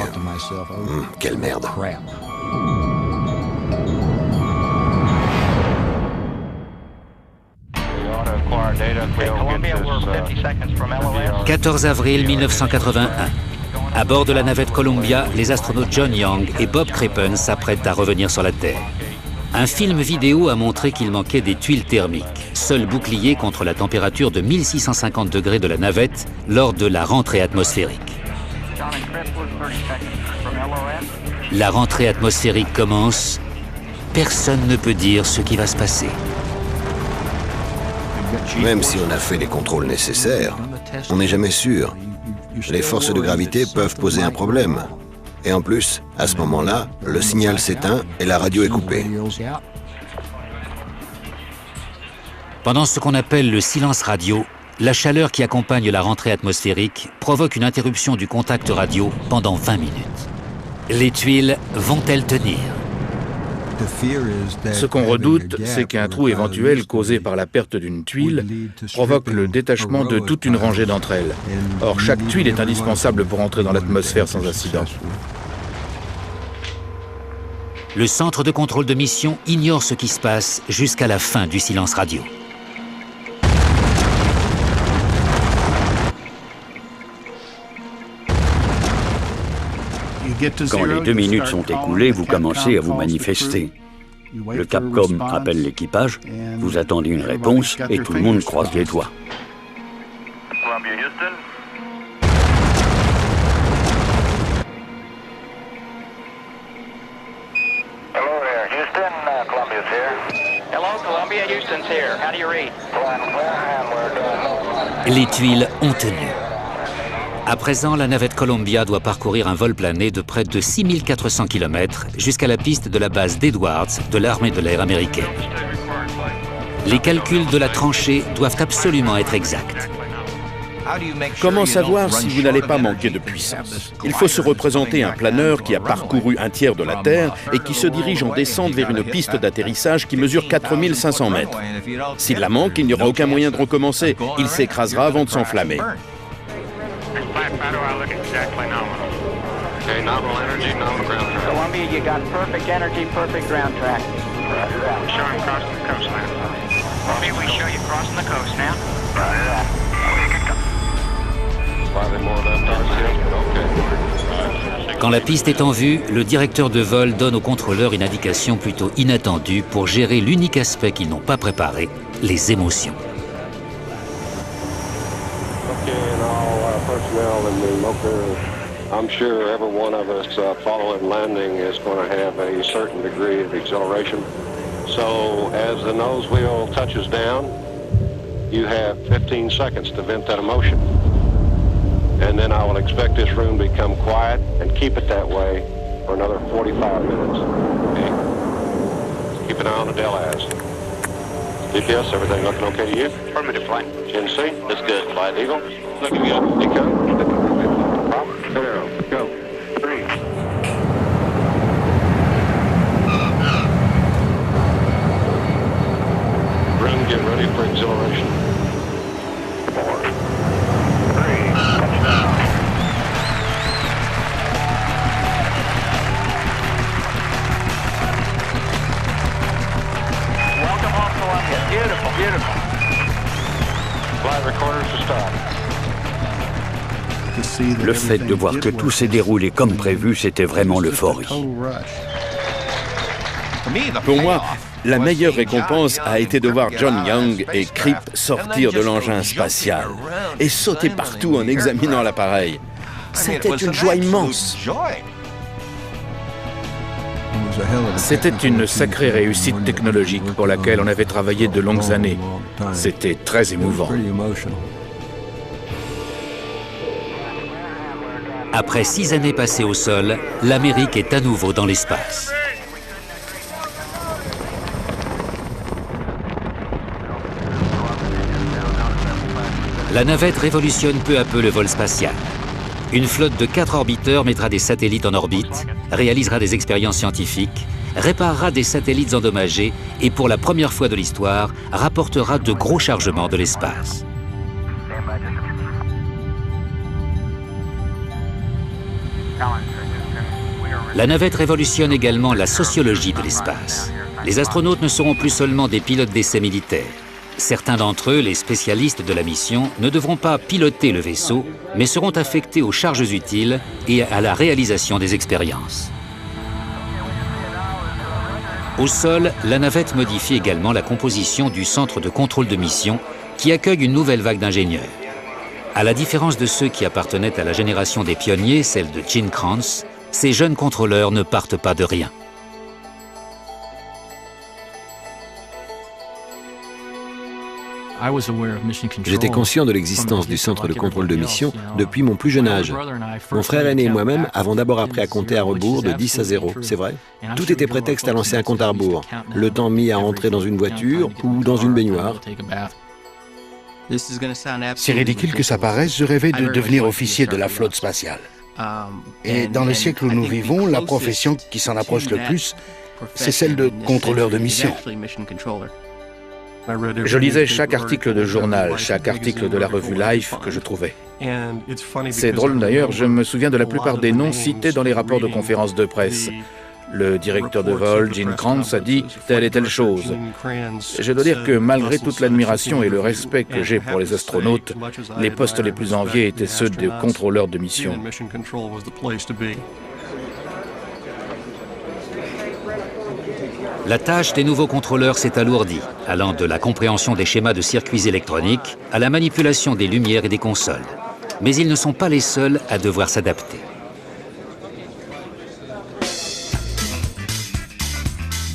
quelle merde. « 14 avril 1981. À bord de la navette Columbia, les astronautes John Young et Bob Crippen s'apprêtent à revenir sur la Terre. Un film vidéo a montré qu'il manquait des tuiles thermiques, seul bouclier contre la température de 1650 degrés de la navette lors de la rentrée atmosphérique. La rentrée atmosphérique commence. Personne ne peut dire ce qui va se passer. Même si on a fait les contrôles nécessaires, on n'est jamais sûr. Les forces de gravité peuvent poser un problème. Et en plus, à ce moment-là, le signal s'éteint et la radio est coupée. Pendant ce qu'on appelle le silence radio, la chaleur qui accompagne la rentrée atmosphérique provoque une interruption du contact radio pendant 20 minutes. Les tuiles vont-elles tenir? Ce qu'on redoute, c'est qu'un trou éventuel causé par la perte d'une tuile provoque le détachement de toute une rangée d'entre elles. Or, chaque tuile est indispensable pour entrer dans l'atmosphère sans incident. Le centre de contrôle de mission ignore ce qui se passe jusqu'à la fin du silence radio. Quand les 2 minutes sont écoulées, vous commencez à vous manifester. Le Capcom appelle l'équipage, vous attendez une réponse et tout le monde croise les doigts. Columbia, Houston. Hello there, Houston. Columbia's here. Hello, Columbia, Houston's here. How do you read? And we're done. Les tuiles ont tenu. À présent, la navette Columbia doit parcourir un vol plané de près de 6400 km jusqu'à la piste de la base d'Edwards de l'armée de l'air américaine. Les calculs de la tranchée doivent absolument être exacts. Comment savoir si vous n'allez pas manquer de puissance? Il faut se représenter un planeur qui a parcouru un tiers de la Terre et qui se dirige en descente vers une piste d'atterrissage qui mesure 4500 mètres. S'il la manque, il n'y aura aucun moyen de recommencer. Il s'écrasera avant de s'enflammer. Okay, nominal energy, nominal ground track. Columbia, you got perfect energy, perfect ground track. Show him crossing the coast now. Columbia, we show you crossing the coast now. Slightly more left RCS, okay. Quand la piste est en vue, le directeur de vol donne au contrôleur une indication plutôt inattendue pour gérer l'unique aspect qu'ils n'ont pas préparé, les émotions. I'm sure every one of us following landing is going to have a certain degree of exhilaration. So as the nose wheel touches down, you have 15 seconds to vent that emotion. And then I will expect this room to become quiet and keep it that way for another 45 minutes. Okay. Keep an eye on the DLAS. GPS, everything looking okay to you? Affirmative, flight. GNC, that's good. Flight Eagle, looking good. Decode. Zero, go. 3. Room, get ready for exhilaration. 4, 3, touchdown. Welcome home, Columbia. Beautiful, beautiful. Flight recorders to stop. Le fait de voir que tout s'est déroulé comme prévu, c'était vraiment l'euphorie. Pour moi, la meilleure récompense a été de voir John Young et Crip sortir de l'engin spatial et sauter partout en examinant l'appareil. C'était une joie immense. C'était une sacrée réussite technologique pour laquelle on avait travaillé de longues années. C'était très émouvant. Après 6 années passées au sol, l'Amérique est à nouveau dans l'espace. La navette révolutionne peu à peu le vol spatial. Une flotte de 4 orbiteurs mettra des satellites en orbite, réalisera des expériences scientifiques, réparera des satellites endommagés et pour la première fois de l'histoire, rapportera de gros chargements de l'espace. La navette révolutionne également la sociologie de l'espace. Les astronautes ne seront plus seulement des pilotes d'essais militaires. Certains d'entre eux, les spécialistes de la mission, ne devront pas piloter le vaisseau, mais seront affectés aux charges utiles et à la réalisation des expériences. Au sol, la navette modifie également la composition du centre de contrôle de mission qui accueille une nouvelle vague d'ingénieurs. À la différence de ceux qui appartenaient à la génération des pionniers, celle de Gene Kranz, ces jeunes contrôleurs ne partent pas de rien. J'étais conscient de l'existence du centre de contrôle de mission depuis mon plus jeune âge. Mon frère aîné et moi-même avons d'abord appris à compter à rebours de 10 à 0, c'est vrai. Tout était prétexte à lancer un compte à rebours. Le temps mis à entrer dans une voiture ou dans une baignoire. Si ridicule que ça paraisse, je rêvais de devenir officier de la flotte spatiale. Et dans le siècle où nous vivons, la profession qui s'en approche le plus, c'est celle de contrôleur de mission. Je lisais chaque article de journal, chaque article de la revue Life que je trouvais. C'est drôle d'ailleurs, je me souviens de la plupart des noms cités dans les rapports de conférences de presse. Le directeur de vol, Gene Kranz, a dit telle et telle chose. Je dois dire que malgré toute l'admiration et le respect que j'ai pour les astronautes, les postes les plus enviés étaient ceux de contrôleurs de mission. La tâche des nouveaux contrôleurs s'est alourdie, allant de la compréhension des schémas de circuits électroniques à la manipulation des lumières et des consoles. Mais ils ne sont pas les seuls à devoir s'adapter.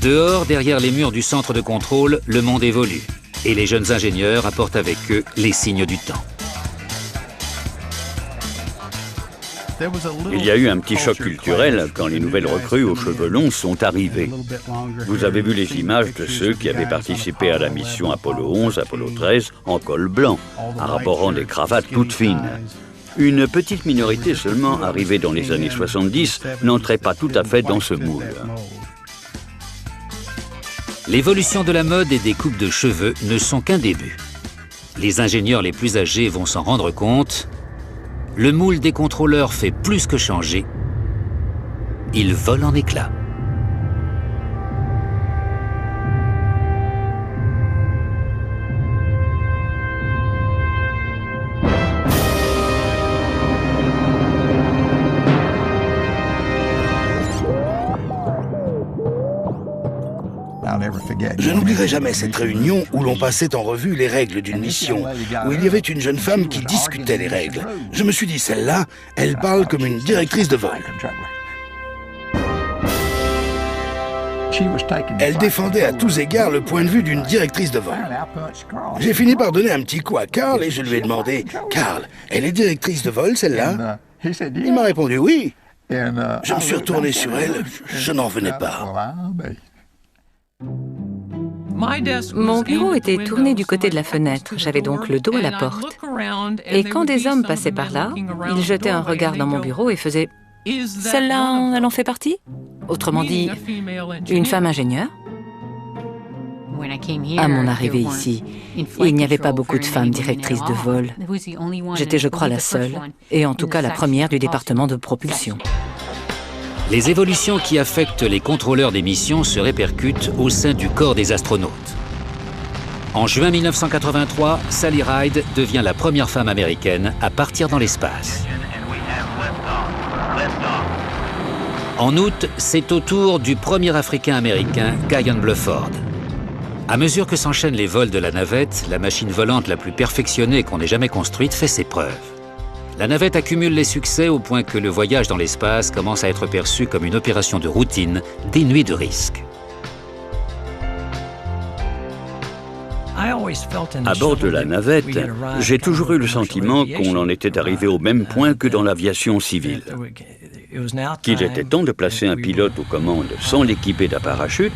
Dehors, derrière les murs du centre de contrôle, le monde évolue. Et les jeunes ingénieurs apportent avec eux les signes du temps. Il y a eu un petit choc culturel quand les nouvelles recrues aux cheveux longs sont arrivées. Vous avez vu les images de ceux qui avaient participé à la mission Apollo 11, Apollo 13 en col blanc, arborant des cravates toutes fines. Une petite minorité seulement, arrivée dans les années 70, n'entrait pas tout à fait dans ce moule. L'évolution de la mode et des coupes de cheveux ne sont qu'un début. Les ingénieurs les plus âgés vont s'en rendre compte. Le moule des contrôleurs fait plus que changer. Il vole en éclats. Je n'oublierai jamais cette réunion où l'on passait en revue les règles d'une mission, où il y avait une jeune femme qui discutait les règles. Je me suis dit, celle-là, elle parle comme une directrice de vol. Elle défendait à tous égards le point de vue d'une directrice de vol. J'ai fini par donner un petit coup à Carl et je lui ai demandé, « Carl, elle est directrice de vol, celle-là » Il m'a répondu « oui ». Je me suis retourné sur elle, je n'en revenais pas. Mon bureau était tourné du côté de la fenêtre, j'avais donc le dos à la porte. Et quand des hommes passaient par là, ils jetaient un regard dans mon bureau et faisaient « Celle-là, elle en fait partie ?» Autrement dit, une femme ingénieure. À mon arrivée ici, il n'y avait pas beaucoup de femmes directrices de vol. J'étais, je crois, la seule, et en tout cas la première du département de propulsion. Les évolutions qui affectent les contrôleurs des missions se répercutent au sein du corps des astronautes. En juin 1983, Sally Ride devient la première femme américaine à partir dans l'espace. En août, c'est au tour du premier Africain-Américain, Guyan Bluford. À mesure que s'enchaînent les vols de la navette, la machine volante la plus perfectionnée qu'on ait jamais construite fait ses preuves. La navette accumule les succès au point que le voyage dans l'espace commence à être perçu comme une opération de routine, dénuée de risques. À bord de la navette, j'ai toujours eu le sentiment qu'on en était arrivé au même point que dans l'aviation civile. Qu'il était temps de placer un pilote aux commandes sans l'équiper d'un parachute,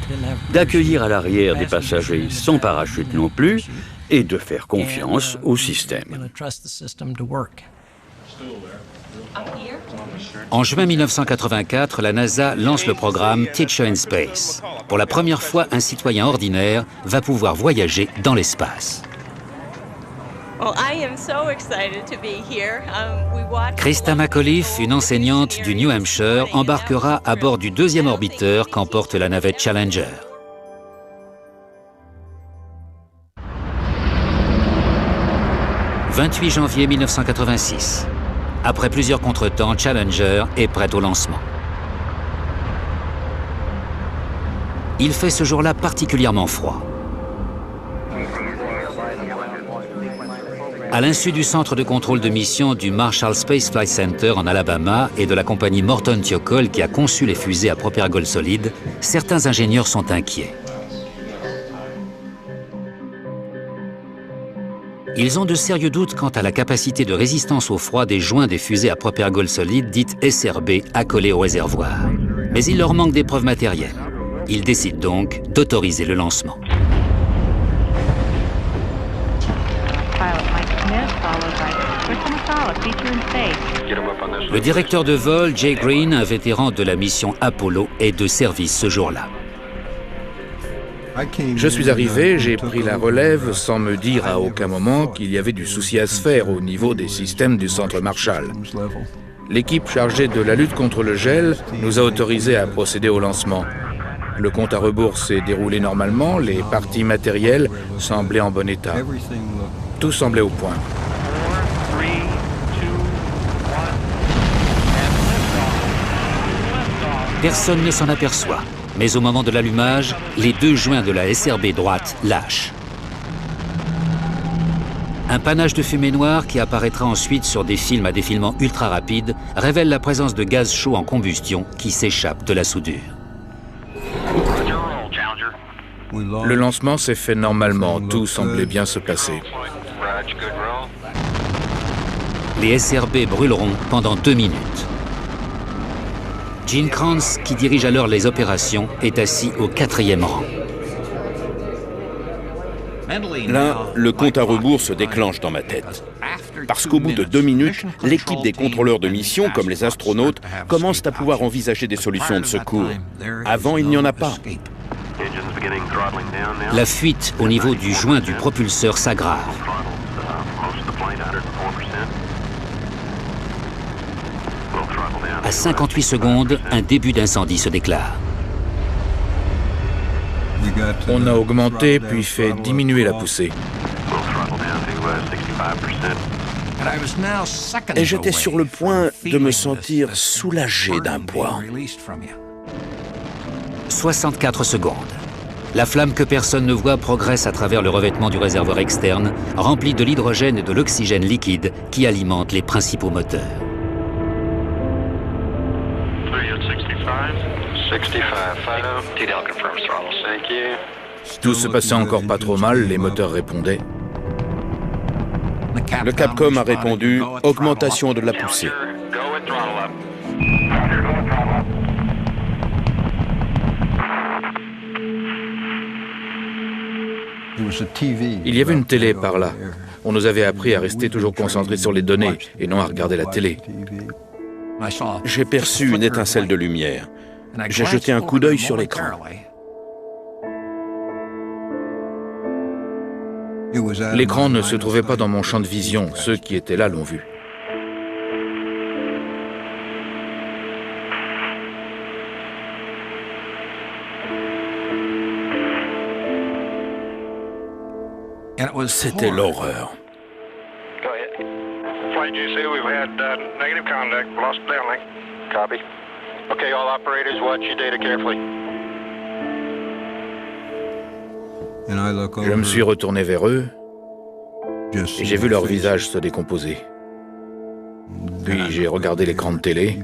d'accueillir à l'arrière des passagers sans parachute non plus, et de faire confiance au système. En juin 1984, la NASA lance le programme Teacher in Space. Pour la première fois, un citoyen ordinaire va pouvoir voyager dans l'espace. Christa McAuliffe, une enseignante du New Hampshire, embarquera à bord du deuxième orbiteur qu'emporte la navette Challenger. « 28 janvier 1986. Après plusieurs contretemps, Challenger est prête au lancement. Il fait ce jour-là particulièrement froid. À l'insu du centre de contrôle de mission du Marshall Space Flight Center en Alabama et de la compagnie Morton Thiokol qui a conçu les fusées à propérgol solide, certains ingénieurs sont inquiets. Ils ont de sérieux doutes quant à la capacité de résistance au froid des joints des fusées à propérgol solide dites SRB accolées au réservoir. Mais il leur manque des preuves matérielles. Ils décident donc d'autoriser le lancement. Le directeur de vol, Jay Green, un vétéran de la mission Apollo, est de service ce jour-là. Je suis arrivé, j'ai pris la relève sans me dire à aucun moment qu'il y avait du souci à se faire au niveau des systèmes du centre Marshall. L'équipe chargée de la lutte contre le gel nous a autorisés à procéder au lancement. Le compte à rebours s'est déroulé normalement, les parties matérielles semblaient en bon état. Tout semblait au point. Personne ne s'en aperçoit, mais au moment de l'allumage, les 2 joints de la SRB droite lâchent. Un panache de fumée noire qui apparaîtra ensuite sur des films à défilement ultra rapide révèle la présence de gaz chaud en combustion qui s'échappe de la soudure. Le lancement s'est fait normalement, tout semblait bien se passer. Les SRB brûleront pendant 2 minutes. Gene Kranz, qui dirige alors les opérations, est assis au 4e rang. Là, le compte à rebours se déclenche dans ma tête. Parce qu'au bout de 2 minutes, l'équipe des contrôleurs de mission, comme les astronautes, commencent à pouvoir envisager des solutions de secours. Avant, il n'y en a pas. La fuite au niveau du joint du propulseur s'aggrave. À 58 secondes, un début d'incendie se déclare. On a augmenté puis fait diminuer la poussée. Et j'étais sur le point de me sentir soulagé d'un poids. 64 secondes. La flamme que personne ne voit progresse à travers le revêtement du réservoir externe, rempli de l'hydrogène et de l'oxygène liquide qui alimentent les principaux moteurs. 65, Fido. TDL confirms throttle. Thank you. Tout se passait encore pas trop mal, les moteurs répondaient. Le Capcom a répondu « Augmentation de la poussée ». Il y avait une télé par là. On nous avait appris à rester toujours concentrés sur les données et non à regarder la télé. J'ai perçu une étincelle de lumière. J'ai jeté un coup d'œil sur l'écran. L'écran ne se trouvait pas dans mon champ de vision. Ceux qui étaient là l'ont vu. C'était l'horreur. Flight GC, we've had negative contact, lost downlink. Copy. Okay, all operators, watch your data carefully. Je me suis retourné vers eux et j'ai vu leur visage se décomposer. Puis j'ai regardé l'écran de télé.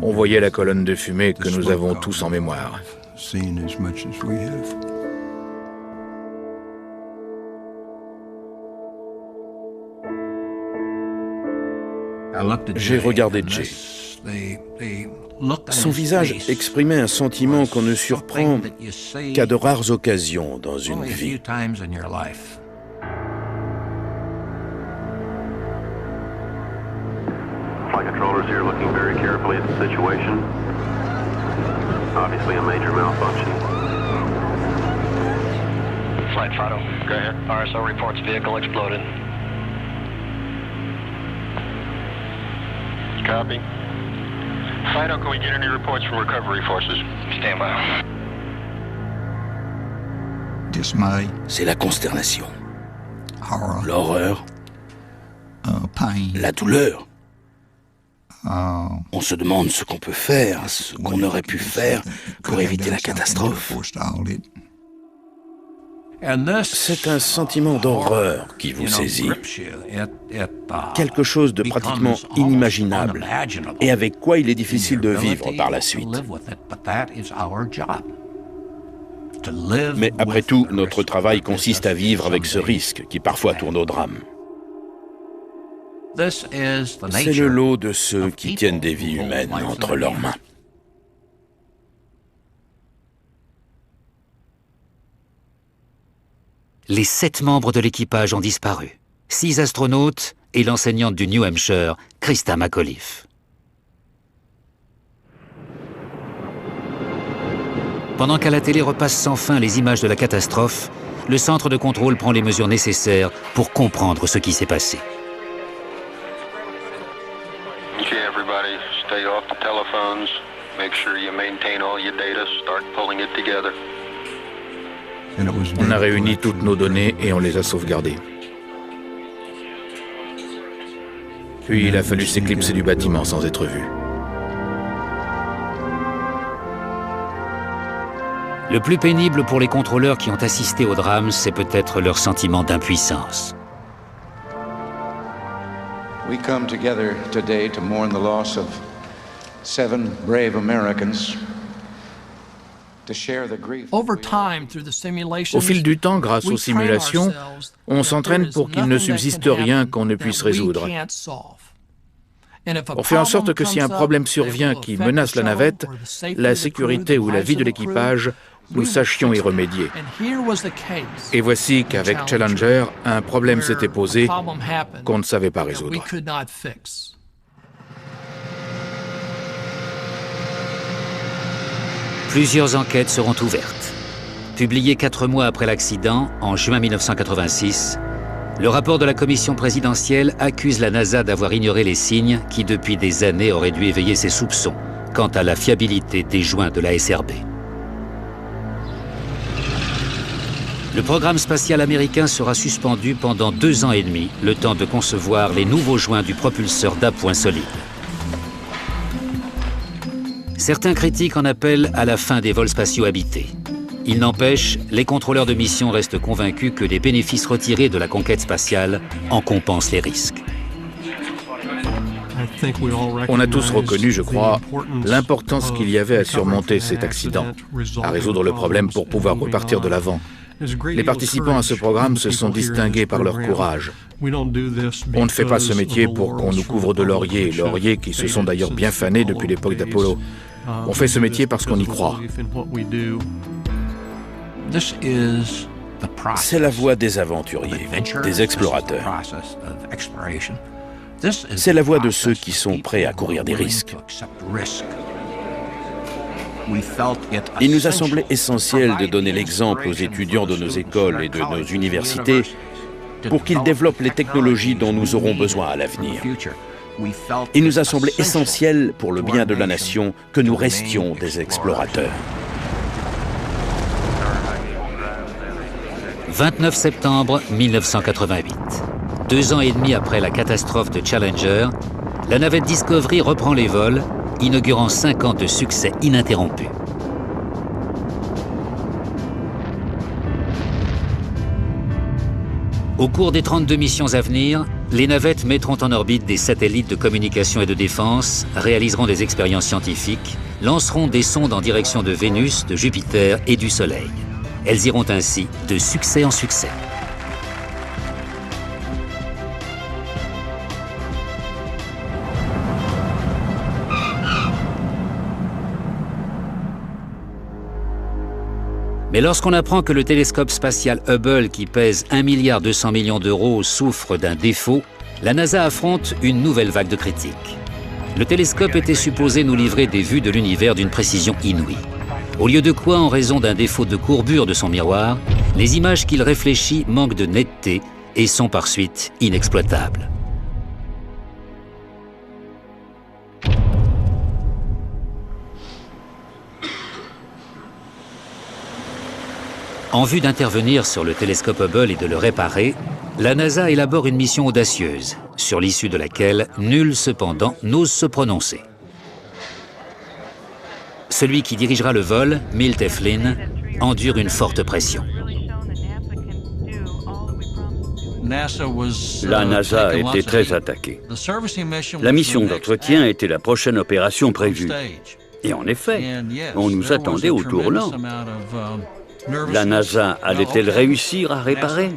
On voyait la colonne de fumée que nous avons tous en mémoire. J'ai regardé Jay. Son visage exprimait un sentiment qu'on ne surprend qu'à de rares occasions dans une vie. Flight controllers here looking very carefully at the situation. Obviously a major malfunction. Flight Fido, go ahead. RSO reports vehicle exploded. Copy. Fido, can we get any reports from recovery forces? Stand by. C'est la consternation, l'horreur, la douleur. On se demande ce qu'on peut faire, ce qu'on aurait pu faire pour éviter la catastrophe. C'est un sentiment d'horreur qui vous saisit. Quelque chose de pratiquement inimaginable et avec quoi il est difficile de vivre par la suite. Mais après tout, notre travail consiste à vivre avec ce risque qui parfois tourne au drame. C'est le lot de ceux qui tiennent des vies humaines entre leurs mains. les 7 membres de l'équipage ont disparu. 6 astronautes et l'enseignante du New Hampshire, Christa McAuliffe. Pendant qu'à la télé repasse sans fin les images de la catastrophe, le centre de contrôle prend les mesures nécessaires pour comprendre ce qui s'est passé. Okay, everybody, stay off the telephones. Make sure you maintain all your data. Start pulling it together. On a réuni toutes nos données et on les a sauvegardées. Puis il a fallu s'éclipser du bâtiment sans être vu. Le plus pénible pour les contrôleurs qui ont assisté au drame, c'est peut-être leur sentiment d'impuissance. We come together today to mourn the loss of 7 brave Americans. Au fil du temps, grâce aux simulations, on s'entraîne pour qu'il ne subsiste rien qu'on ne puisse résoudre. On fait en sorte que si un problème survient qui menace la navette, la sécurité ou la vie de l'équipage, nous sachions y remédier. Et voici qu'avec Challenger, un problème s'était posé qu'on ne savait pas résoudre. Plusieurs enquêtes seront ouvertes. Publié 4 mois après l'accident, en juin 1986, le rapport de la commission présidentielle accuse la NASA d'avoir ignoré les signes qui, depuis des années, auraient dû éveiller ses soupçons quant à la fiabilité des joints de la SRB. Le programme spatial américain sera suspendu pendant 2 ans et demi, le temps de concevoir les nouveaux joints du propulseur d'appoint solide. Certains critiques en appellent à la fin des vols spatiaux habités. Il n'empêche, les contrôleurs de mission restent convaincus que les bénéfices retirés de la conquête spatiale en compensent les risques. On a tous reconnu, je crois, l'importance qu'il y avait à surmonter cet accident, à résoudre le problème pour pouvoir repartir de l'avant. Les participants à ce programme se sont distingués par leur courage. On ne fait pas ce métier pour qu'on nous couvre de lauriers, lauriers qui se sont d'ailleurs bien fanés depuis l'époque d'Apollo. On fait ce métier parce qu'on y croit. C'est la voie des aventuriers, des explorateurs. C'est la voie de ceux qui sont prêts à courir des risques. Il nous a semblé essentiel de donner l'exemple aux étudiants de nos écoles et de nos universités pour qu'ils développent les technologies dont nous aurons besoin à l'avenir. Il nous a semblé essentiel pour le bien de la nation que nous restions des explorateurs. 29 septembre 1988. 2 ans et demi après la catastrophe de Challenger, la navette Discovery reprend les vols, inaugurant 5 ans de succès ininterrompus. Au cours des 32 missions à venir, les navettes mettront en orbite des satellites de communication et de défense, réaliseront des expériences scientifiques, lanceront des sondes en direction de Vénus, de Jupiter et du Soleil. Elles iront ainsi de succès en succès. Mais lorsqu'on apprend que le télescope spatial Hubble, qui pèse 1,2 milliard d'euros, souffre d'un défaut, la NASA affronte une nouvelle vague de critiques. Le télescope était supposé nous livrer des vues de l'univers d'une précision inouïe. Au lieu de quoi, en raison d'un défaut de courbure de son miroir, les images qu'il réfléchit manquent de netteté et sont par suite inexploitables. En vue d'intervenir sur le télescope Hubble et de le réparer, la NASA élabore une mission audacieuse, sur l'issue de laquelle nul cependant n'ose se prononcer. Celui qui dirigera le vol, Milt F. Flynn, endure une forte pression. La NASA était très attaquée. La mission d'entretien était la prochaine opération prévue. Et en effet, on nous attendait au tournant. La NASA allait-elle réussir à réparer?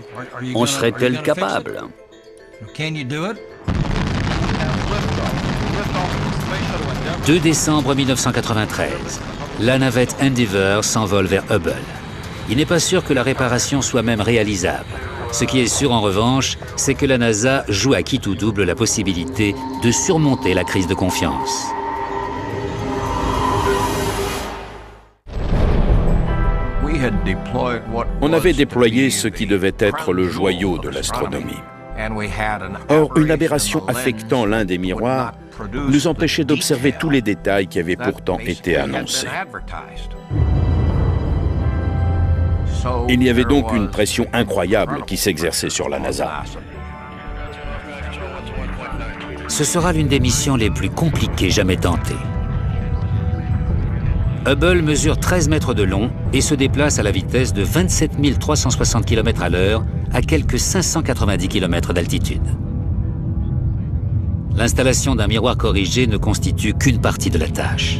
En serait-elle capable? 2 décembre 1993, la navette Endeavour s'envole vers Hubble. Il n'est pas sûr que la réparation soit même réalisable. Ce qui est sûr en revanche, c'est que la NASA joue à qui tout double la possibilité de surmonter la crise de confiance. On avait déployé ce qui devait être le joyau de l'astronomie. Or, une aberration affectant l'un des miroirs nous empêchait d'observer tous les détails qui avaient pourtant été annoncés. Il y avait donc une pression incroyable qui s'exerçait sur la NASA. Ce sera l'une des missions les plus compliquées jamais tentées. Hubble mesure 13 mètres de long et se déplace à la vitesse de 27 360 km à l'heure à quelques 590 km d'altitude. L'installation d'un miroir corrigé ne constitue qu'une partie de la tâche.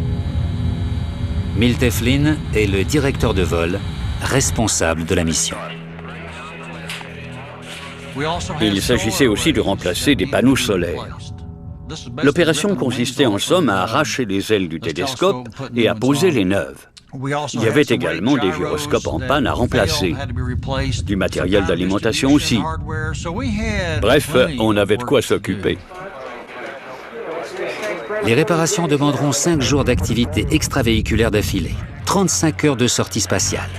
Milt Eflin est le directeur de vol responsable de la mission. Il s'agissait aussi de remplacer des panneaux solaires. L'opération consistait en somme à arracher les ailes du télescope et à poser les neuves. Il y avait également des gyroscopes en panne à remplacer, du matériel d'alimentation aussi. Bref, on avait de quoi s'occuper. Les réparations demanderont 5 jours d'activité extravéhiculaire d'affilée, 35 heures de sortie spatiale.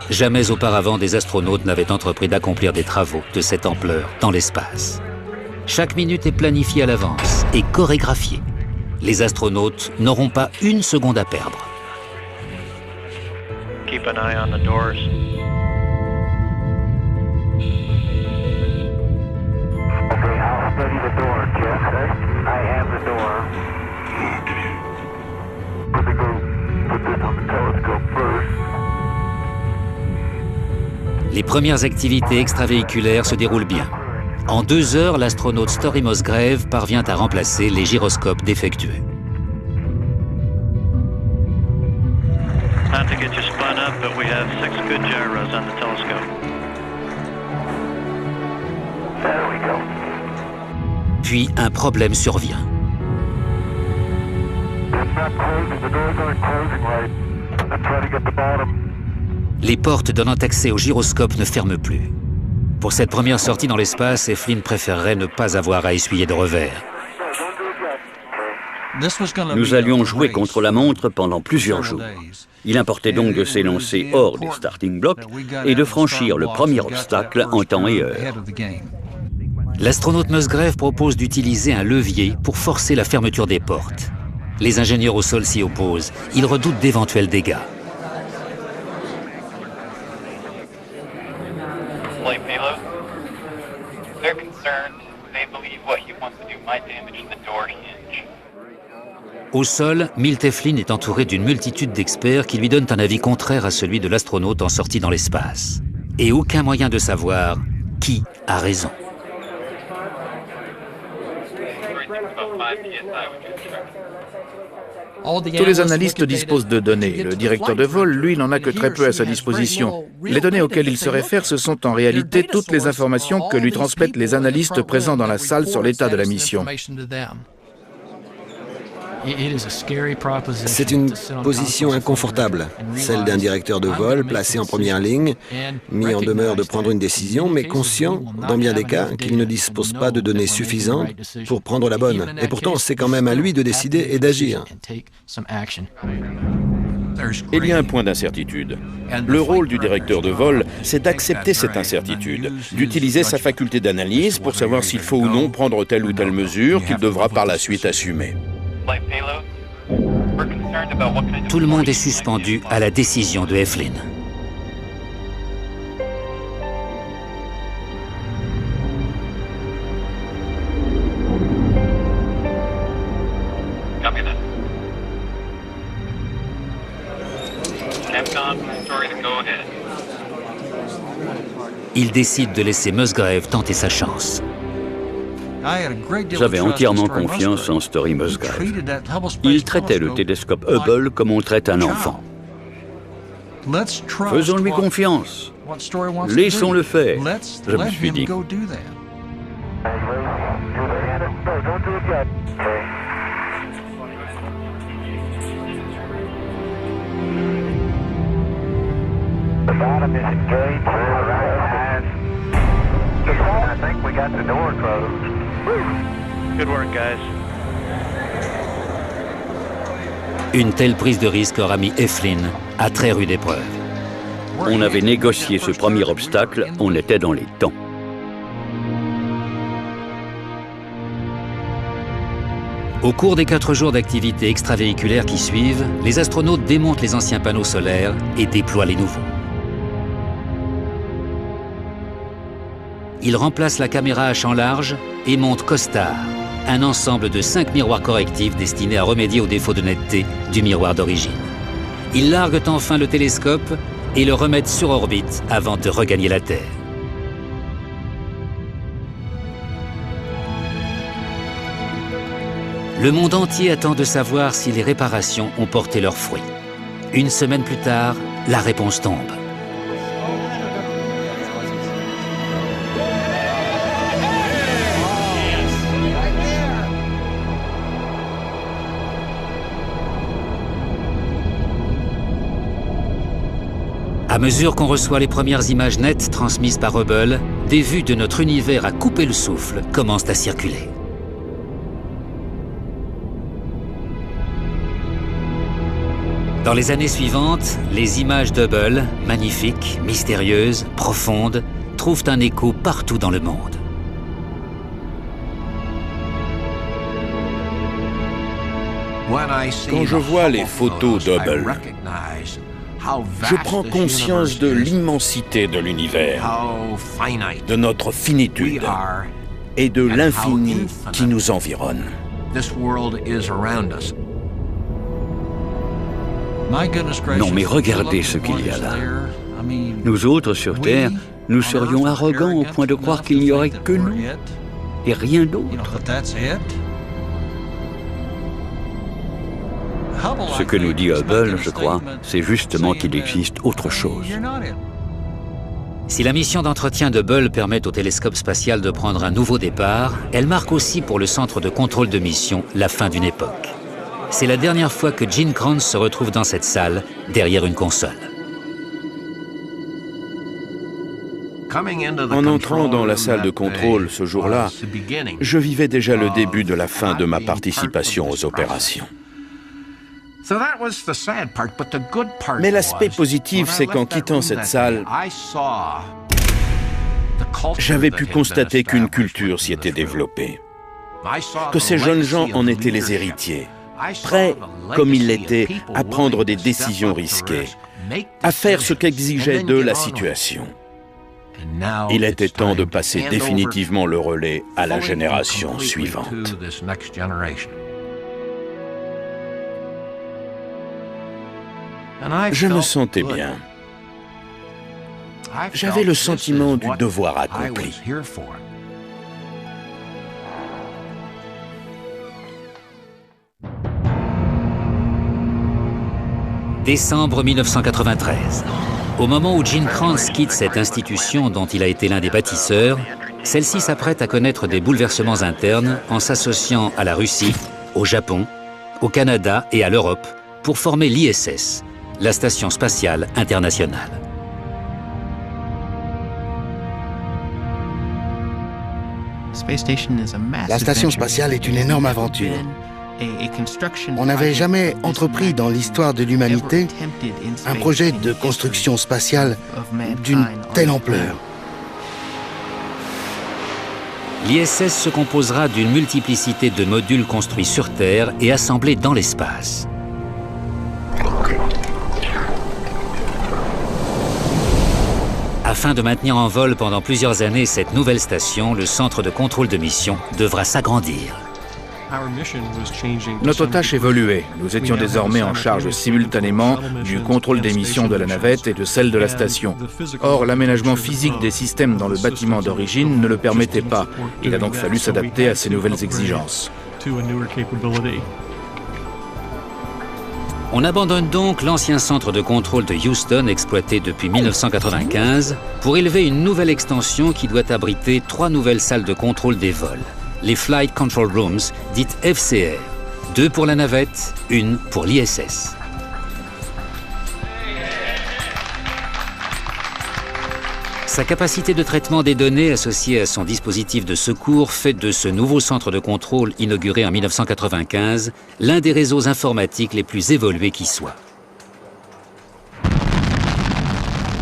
Jamais auparavant des astronautes n'avaient entrepris d'accomplir des travaux de cette ampleur dans l'espace. Chaque minute est planifiée à l'avance et chorégraphiée. Les astronautes n'auront pas une seconde à perdre. Keep an eye on the doors. Okay, I'll study the door, Jeff. I have the door. Let me go put this on the telescope first. Les premières activités extravéhiculaires se déroulent bien. En 2 heures, l'astronaute Story Musgrave parvient à remplacer les gyroscopes défectueux. Not to get you spun up, but we have 6 good gyros on the telescope. There we go. Puis un problème survient. It's not closing. The doors aren't closing right. I'm trying to get the bottom. Les portes donnant accès au gyroscope ne ferment plus. Pour cette première sortie dans l'espace, Eflin préférerait ne pas avoir à essuyer de revers. Nous allions jouer contre la montre pendant plusieurs jours. Il importait donc de s'élancer hors des starting blocks et de franchir le premier obstacle en temps et heure. L'astronaute Musgrave propose d'utiliser un levier pour forcer la fermeture des portes. Les ingénieurs au sol s'y opposent. Ils redoutent d'éventuels dégâts. They're concerned. They believe what he wants to do might damage the door hinge. Au sol, Milt Eflin est entouré d'une multitude d'experts qui lui donnent un avis contraire à celui de l'astronaute en sortie dans l'espace. Et aucun moyen de savoir qui a raison. Tous les analystes disposent de données. Le directeur de vol, lui, n'en a que très peu à sa disposition. Les données auxquelles il se réfère, ce sont en réalité toutes les informations que lui transmettent les analystes présents dans la salle sur l'état de la mission. C'est une position inconfortable, celle d'un directeur de vol placé en première ligne, mis en demeure de prendre une décision, mais conscient, dans bien des cas, qu'il ne dispose pas de données suffisantes pour prendre la bonne. Et pourtant, c'est quand même à lui de décider et d'agir. Il y a un point d'incertitude. Le rôle du directeur de vol, c'est d'accepter cette incertitude, d'utiliser sa faculté d'analyse pour savoir s'il faut ou non prendre telle ou telle mesure qu'il devra par la suite assumer. Tout le monde est suspendu à la décision de Eflin. Il décide de laisser Musgrave tenter sa chance. J'avais entièrement confiance en Story Musgrave. Il traitait le télescope Hubble comme on traite un enfant. Faisons-lui confiance. Laissons-le faire, je me suis dit. Bottom is engaged. I think we got the door closed. Good work, guys. Une telle prise de risque aura mis Eflin à très rude épreuve. On avait négocié ce premier obstacle, on était dans les temps. Au cours des 4 jours d'activité extravéhiculaire qui suivent, les astronautes démontent les anciens panneaux solaires et déploient les nouveaux. Ils remplacent la caméra à champ large et montent COSTAR, un ensemble de 5 miroirs correctifs destinés à remédier aux défauts de netteté du miroir d'origine. Ils larguent enfin le télescope et le remettent sur orbite avant de regagner la Terre. Le monde entier attend de savoir si les réparations ont porté leurs fruits. Une semaine plus tard, la réponse tombe. À mesure qu'on reçoit les premières images nettes transmises par Hubble, des vues de notre univers à couper le souffle commencent à circuler. Dans les années suivantes, les images d'Hubble, magnifiques, mystérieuses, profondes, trouvent un écho partout dans le monde. Quand je vois les photos d'Hubble, je prends conscience de l'immensité de l'univers, de notre finitude et de l'infini qui nous environne. Non mais regardez ce qu'il y a là. Nous autres sur Terre, nous serions arrogants au point de croire qu'il n'y aurait que nous et rien d'autre. Ce que nous dit Hubble, je crois, c'est justement qu'il existe autre chose. Si la mission d'entretien d'Hubble permet au télescope spatial de prendre un nouveau départ, elle marque aussi pour le centre de contrôle de mission la fin d'une époque. C'est la dernière fois que Gene Kranz se retrouve dans cette salle, derrière une console. En entrant dans la salle de contrôle ce jour-là, je vivais déjà le début de la fin de ma participation aux opérations. Mais l'aspect positif, c'est qu'en quittant cette salle, j'avais pu constater qu'une culture s'y était développée, que ces jeunes gens en étaient les héritiers, prêts, comme ils l'étaient, à prendre des décisions risquées, à faire ce qu'exigeait d'eux la situation. Il était temps de passer définitivement le relais à la génération suivante. Je me sentais bien. J'avais le sentiment du devoir accompli. Décembre 1993. Au moment où Gene Kranz quitte cette institution dont il a été l'un des bâtisseurs, celle-ci s'apprête à connaître des bouleversements internes en s'associant à la Russie, au Japon, au Canada et à l'Europe pour former l'ISS, la Station spatiale internationale. La station spatiale est une énorme aventure. On n'avait jamais entrepris dans l'histoire de l'humanité un projet de construction spatiale d'une telle ampleur. L'ISS se composera d'une multiplicité de modules construits sur Terre et assemblés dans l'espace. Afin de maintenir en vol pendant plusieurs années cette nouvelle station, le centre de contrôle de mission devra s'agrandir. Notre tâche évoluait. Nous étions désormais en charge simultanément du contrôle des missions de la navette et de celle de la station. Or, l'aménagement physique des systèmes dans le bâtiment d'origine ne le permettait pas. Il a donc fallu s'adapter à ces nouvelles exigences. On abandonne donc l'ancien centre de contrôle de Houston exploité depuis 1995 pour élever une nouvelle extension qui doit abriter 3 nouvelles salles de contrôle des vols, les Flight Control Rooms, dites FCR, 2 pour la navette, 1 pour l'ISS. Sa capacité de traitement des données associée à son dispositif de secours fait de ce nouveau centre de contrôle inauguré en 1995 l'un des réseaux informatiques les plus évolués qui soit.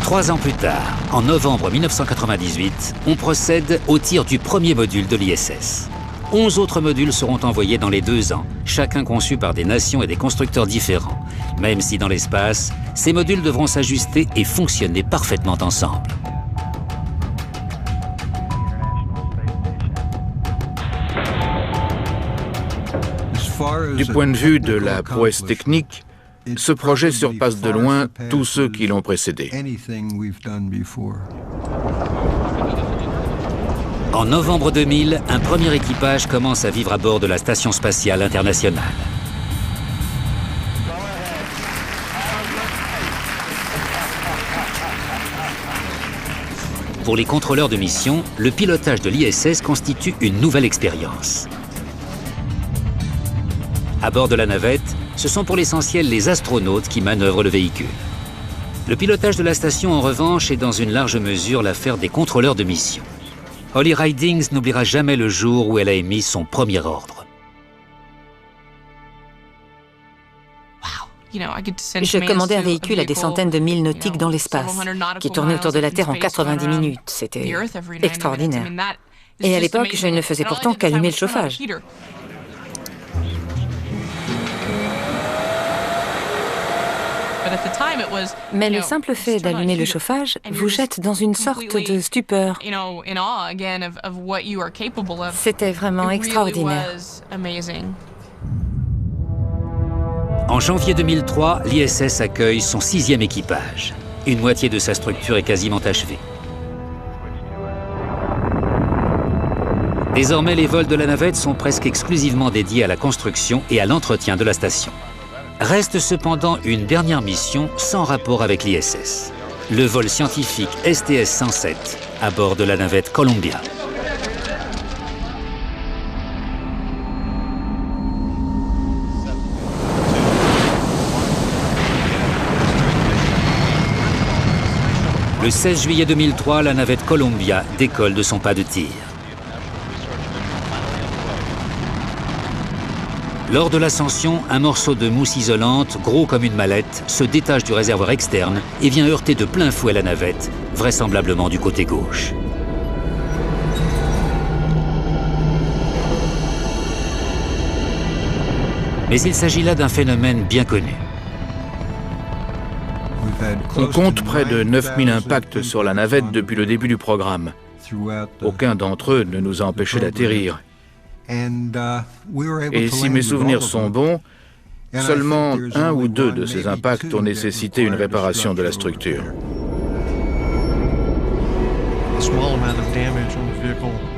3 ans plus tard, en novembre 1998, on procède au tir du premier module de l'ISS. 11 autres modules seront envoyés dans les 2 ans, chacun conçu par des nations et des constructeurs différents. Même si dans l'espace, ces modules devront s'ajuster et fonctionner parfaitement ensemble. Du point de vue de la prouesse technique, ce projet surpasse de loin tous ceux qui l'ont précédé. En novembre 2000, un premier équipage commence à vivre à bord de la Station spatiale internationale. Pour les contrôleurs de mission, le pilotage de l'ISS constitue une nouvelle expérience. À bord de la navette, ce sont pour l'essentiel les astronautes qui manœuvrent le véhicule. Le pilotage de la station, en revanche, est dans une large mesure l'affaire des contrôleurs de mission. Holly Ridings n'oubliera jamais le jour où elle a émis son premier ordre. Je commandais un véhicule à des centaines de milles nautiques dans l'espace, qui tournait autour de la Terre en 90 minutes. C'était extraordinaire. Et à l'époque, je ne faisais pourtant qu'allumer le chauffage. Mais le simple fait d'allumer le chauffage vous jette dans une sorte de stupeur. C'était vraiment extraordinaire. En janvier 2003, l'ISS accueille son 6e équipage. Une moitié de sa structure est quasiment achevée. Désormais, les vols de la navette sont presque exclusivement dédiés à la construction et à l'entretien de la station. Reste cependant une dernière mission sans rapport avec l'ISS. Le vol scientifique STS-107 à bord de la navette Columbia. Le 16 juillet 2003, la navette Columbia décolle de son pas de tir. Lors de l'ascension, un morceau de mousse isolante, gros comme une mallette, se détache du réservoir externe et vient heurter de plein fouet la navette, vraisemblablement du côté gauche. Mais il s'agit là d'un phénomène bien connu. On compte près de 9000 impacts sur la navette depuis le début du programme. Aucun d'entre eux ne nous a empêchés d'atterrir. Et si mes souvenirs sont bons, seulement 1 ou 2 de ces impacts ont nécessité une réparation de la structure.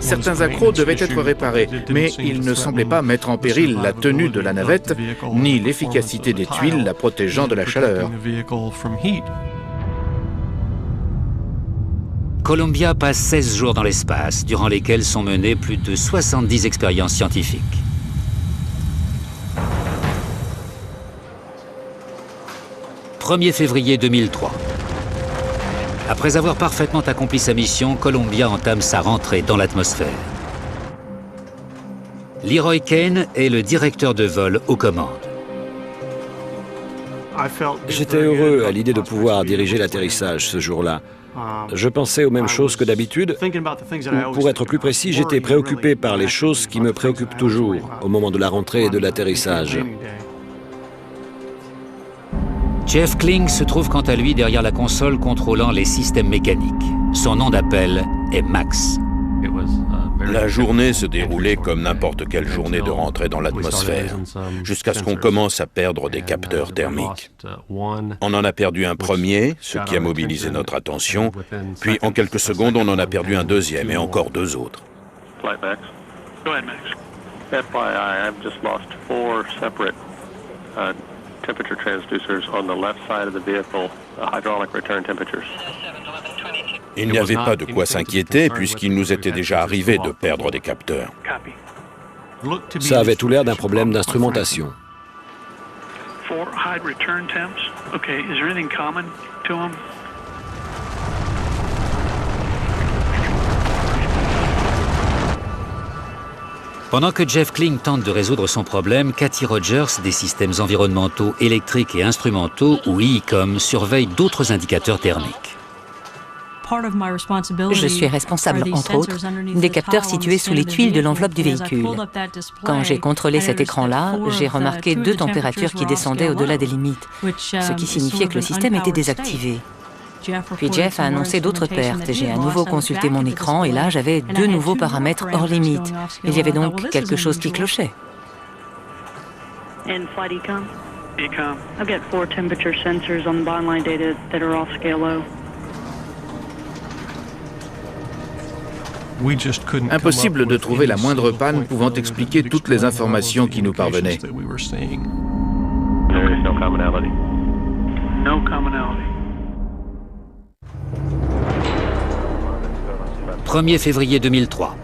Certains accros devaient être réparés, mais ils ne semblaient pas mettre en péril la tenue de la navette, ni l'efficacité des tuiles la protégeant de la chaleur. Columbia passe 16 jours dans l'espace, durant lesquels sont menées plus de 70 expériences scientifiques. « 1er février 2003. Après avoir parfaitement accompli sa mission, Columbia entame sa rentrée dans l'atmosphère. Leroy Kane est le directeur de vol aux commandes. J'étais heureux à l'idée de pouvoir diriger l'atterrissage ce jour-là. Je pensais aux mêmes choses que d'habitude, ou pour être plus précis, j'étais préoccupé par les choses qui me préoccupent toujours au moment de la rentrée et de l'atterrissage. Jeff Kling se trouve quant à lui derrière la console contrôlant les systèmes mécaniques. Son nom d'appel est Max. La journée se déroulait comme n'importe quelle journée de rentrée dans l'atmosphère, jusqu'à ce qu'on commence à perdre des capteurs thermiques. On en a perdu un premier, ce qui a mobilisé notre attention, puis en quelques secondes, on en a perdu un deuxième et encore 2 autres. Temperature transducers on the left side of the vehicle, hydraulic return temperatures. Il n'y avait pas de quoi s'inquiéter puisqu'il nous était déjà arrivé de perdre des capteurs. Ça avait tout l'air d'un problème d'instrumentation. Pendant que Jeff Kling tente de résoudre son problème, Cathy Rogers, des systèmes environnementaux, électriques et instrumentaux, ou EECOM, surveille d'autres indicateurs thermiques. Je suis responsable, entre autres, des capteurs situés sous les tuiles de l'enveloppe du véhicule. Quand j'ai contrôlé cet écran-là, j'ai remarqué 2 températures qui descendaient au-delà des limites, ce qui signifiait que le système était désactivé. Puis Jeff a annoncé d'autres pertes. J'ai à nouveau consulté mon écran et là, j'avais 2 nouveaux paramètres hors limite. Il y avait donc quelque chose qui clochait. EECOM. I've got 4 temperature sensors on the bottom line data that are off scale low. Impossible de trouver la moindre panne pouvant expliquer toutes les informations qui nous parvenaient. There is no commonality. No commonality. 1er février 2003.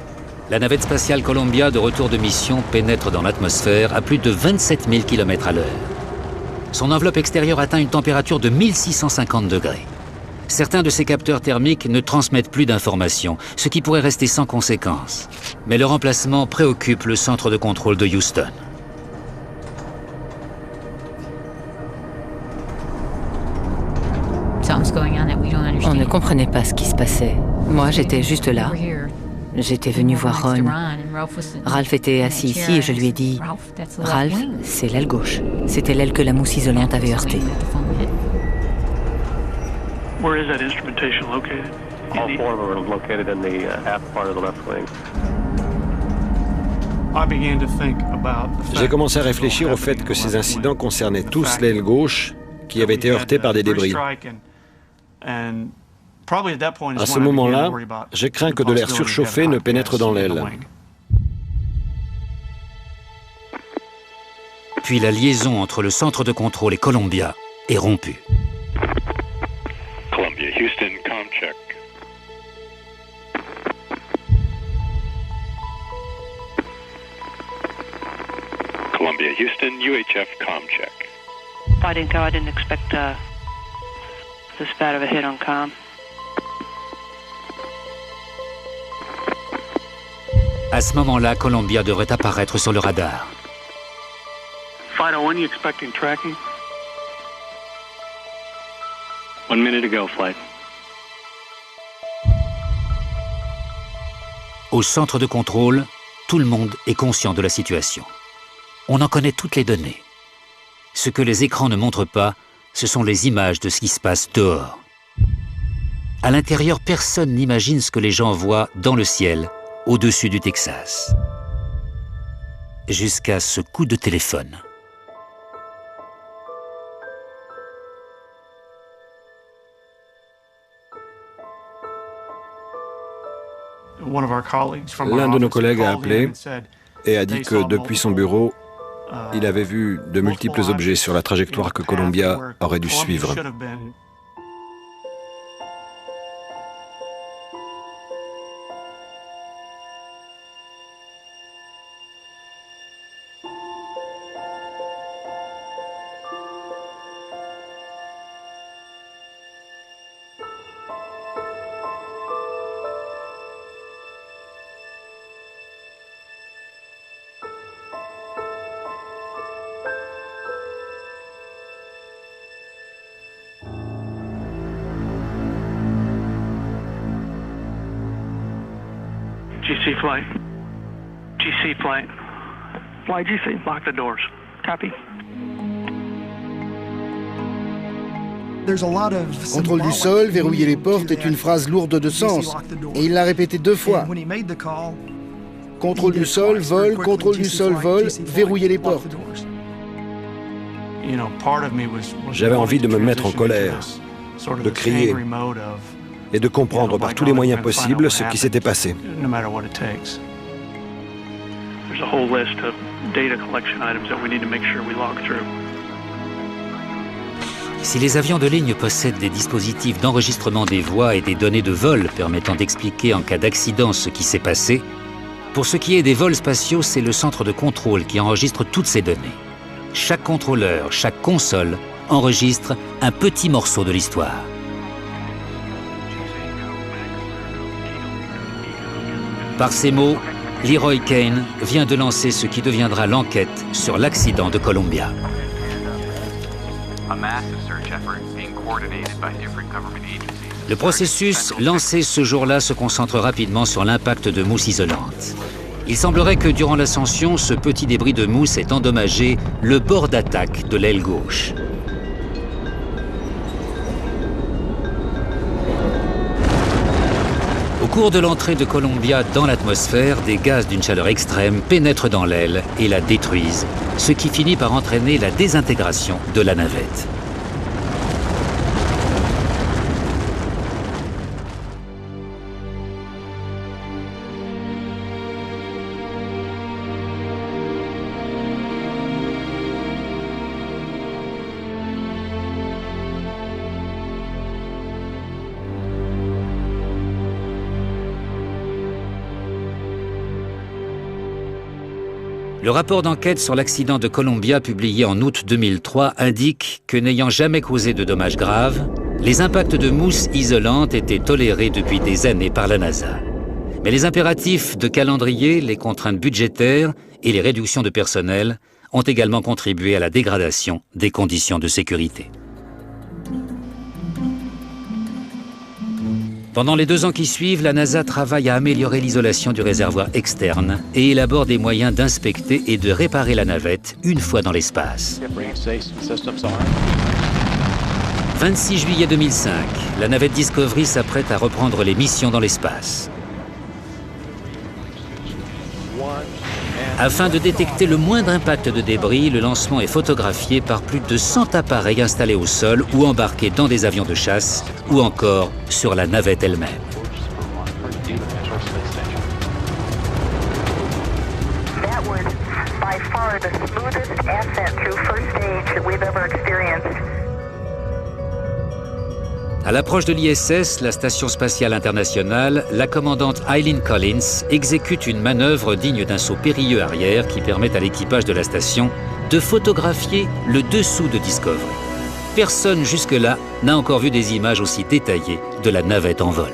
La navette spatiale Columbia de retour de mission pénètre dans l'atmosphère à plus de 27 000 km à l'heure. Son enveloppe extérieure atteint une température de 1650 degrés. Certains de ces capteurs thermiques ne transmettent plus d'informations, ce qui pourrait rester sans conséquence. Mais leur emplacement préoccupe le centre de contrôle de Houston. On ne comprenait pas ce qui se passait. Moi, j'étais juste là. J'étais venu voir Ron. Ralph était assis ici et je lui ai dit « Ralph, c'est l'aile gauche. C'était l'aile que la mousse isolante avait heurtée. » Where is that instrumentation located? All 4 of them are located in the aft part of the left wing. J'ai commencé à réfléchir au fait que ces incidents concernaient tous l'aile gauche qui avait été heurtée par des débris. À ce moment-là, je crains que de l'air surchauffé ne pénètre dans l'aile. Puis la liaison entre le centre de contrôle et Columbia est rompue. Columbia, Houston, comm check. Columbia, Houston, UHF, comm check. Fighting Co, I didn't expect this bad of a hit on comm. À ce moment-là, Columbia devrait apparaître sur le radar. Fido, when are you expecting tracking? 1 minute ago, flight. Au centre de contrôle, tout le monde est conscient de la situation. On en connaît toutes les données. Ce que les écrans ne montrent pas, ce sont les images de ce qui se passe dehors. À l'intérieur, personne n'imagine ce que les gens voient dans le ciel, au-dessus du Texas. Jusqu'à ce coup de téléphone. L'un de nos collègues a appelé et a dit que depuis son bureau, il avait vu de multiples objets sur la trajectoire que Columbia aurait dû suivre. GC flight. GC flight. Fly GC. Lock the doors. Copy. Contrôle du sol, verrouiller les portes est une phrase lourde de sens. Et il l'a répété 2 fois. Contrôle du sol, vol, contrôle du sol, vol, verrouiller les portes. J'avais envie de me mettre en colère, de crier et de comprendre par tous les moyens possibles ce qui s'était passé. Si les avions de ligne possèdent des dispositifs d'enregistrement des voix et des données de vol permettant d'expliquer en cas d'accident ce qui s'est passé, pour ce qui est des vols spatiaux, c'est le centre de contrôle qui enregistre toutes ces données. Chaque contrôleur, chaque console enregistre un petit morceau de l'histoire. Par ces mots, Leroy Cain vient de lancer ce qui deviendra l'enquête sur l'accident de Columbia. Le processus lancé ce jour-là se concentre rapidement sur l'impact de mousse isolante. Il semblerait que durant l'ascension, ce petit débris de mousse ait endommagé le bord d'attaque de l'aile gauche. Au cours de l'entrée de Columbia dans l'atmosphère, des gaz d'une chaleur extrême pénètrent dans l'aile et la détruisent, ce qui finit par entraîner la désintégration de la navette. Le rapport d'enquête sur l'accident de Columbia publié en août 2003 indique que n'ayant jamais causé de dommages graves, les impacts de mousse isolante étaient tolérés depuis des années par la NASA. Mais les impératifs de calendrier, les contraintes budgétaires et les réductions de personnel ont également contribué à la dégradation des conditions de sécurité. Pendant les 2 ans qui suivent, la NASA travaille à améliorer l'isolation du réservoir externe et élabore des moyens d'inspecter et de réparer la navette une fois dans l'espace. 26 juillet 2005, la navette Discovery s'apprête à reprendre les missions dans l'espace. Afin de détecter le moindre impact de débris, le lancement est photographié par plus de 100 appareils installés au sol ou embarqués dans des avions de chasse ou encore sur la navette elle-même. That was by far the smoothest ascent through first stage that we've ever experienced. À l'approche de l'ISS, la Station spatiale internationale, la commandante Eileen Collins exécute une manœuvre digne d'un saut périlleux arrière qui permet à l'équipage de la station de photographier le dessous de Discovery. Personne jusque-là n'a encore vu des images aussi détaillées de la navette en vol.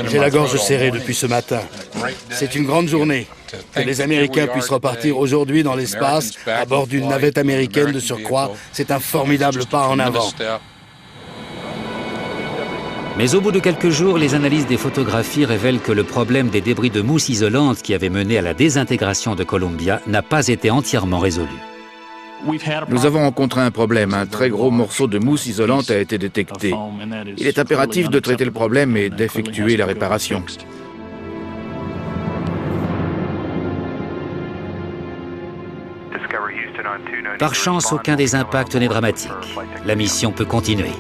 J'ai la gorge serrée depuis ce matin. C'est une grande journée. Que les Américains puissent repartir aujourd'hui dans l'espace à bord d'une navette américaine de surcroît, c'est un formidable pas en avant. Mais au bout de quelques jours, les analyses des photographies révèlent que le problème des débris de mousse isolante qui avait mené à la désintégration de Columbia n'a pas été entièrement résolu. Nous avons rencontré un problème. Un très gros morceau de mousse isolante a été détecté. Il est impératif de traiter le problème et d'effectuer la réparation. Par chance, aucun des impacts n'est dramatique. La mission peut continuer.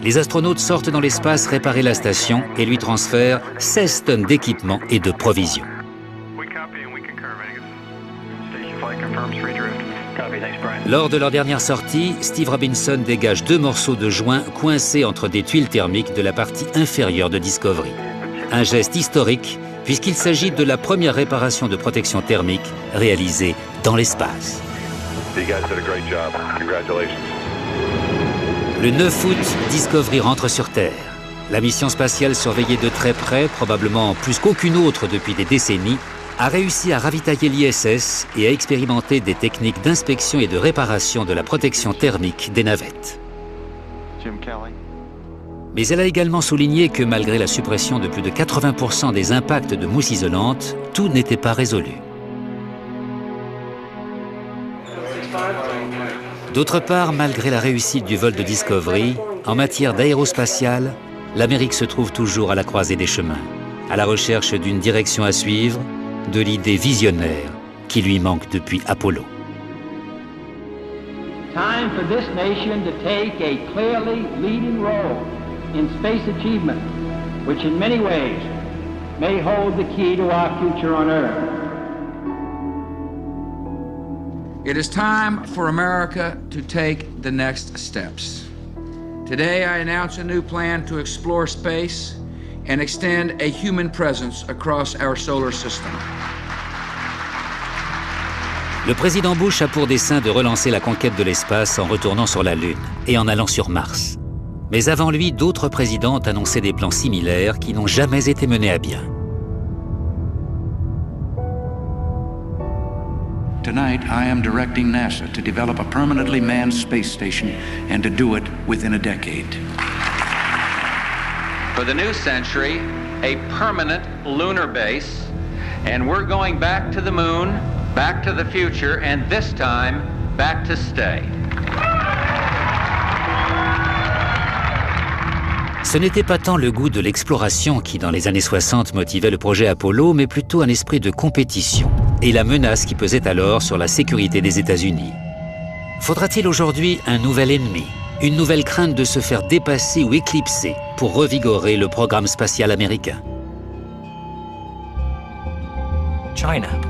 Les astronautes sortent dans l'espace réparer la station et lui transfèrent 16 tonnes d'équipements et de provisions. Lors de leur dernière sortie, Steve Robinson dégage 2 morceaux de joint coincés entre des tuiles thermiques de la partie inférieure de Discovery. Un geste historique puisqu'il s'agit de la première réparation de protection thermique réalisée dans l'espace. Le 9 août, Discovery rentre sur Terre. La mission spatiale surveillée de très près, probablement plus qu'aucune autre depuis des décennies, a réussi à ravitailler l'ISS et à expérimenter des techniques d'inspection et de réparation de la protection thermique des navettes. Mais elle a également souligné que malgré la suppression de plus de 80% des impacts de mousse isolante, tout n'était pas résolu. D'autre part, malgré la réussite du vol de Discovery, en matière d'aérospatiale, l'Amérique se trouve toujours à la croisée des chemins, à la recherche d'une direction à suivre, de l'idée visionnaire qui lui manque depuis Apollo. Time for this nation to take a clearly leading role in space achievement, which in many ways may hold the key to our future on Earth. It is time for America to take the next steps. Today I announce a new plan to explore space and extend a human presence across our solar system. Le président Bush a pour dessein de relancer la conquête de l'espace en retournant sur la Lune et en allant sur Mars. Mais avant lui, d'autres présidents ont annoncé des plans similaires qui n'ont jamais été menés à bien. Tonight, I am directing NASA to develop a permanently manned space station and to do it within a decade. For the new century, a permanent lunar base, and we're going back to the moon, back to the future, and this time, back to stay. Ce n'était pas tant le goût de l'exploration qui, dans les années 60, motivait le projet Apollo, mais plutôt un esprit de compétition et la menace qui pesait alors sur la sécurité des États-Unis. Faudra-t-il aujourd'hui un nouvel ennemi, une nouvelle crainte de se faire dépasser ou éclipser pour revigorer le programme spatial américain?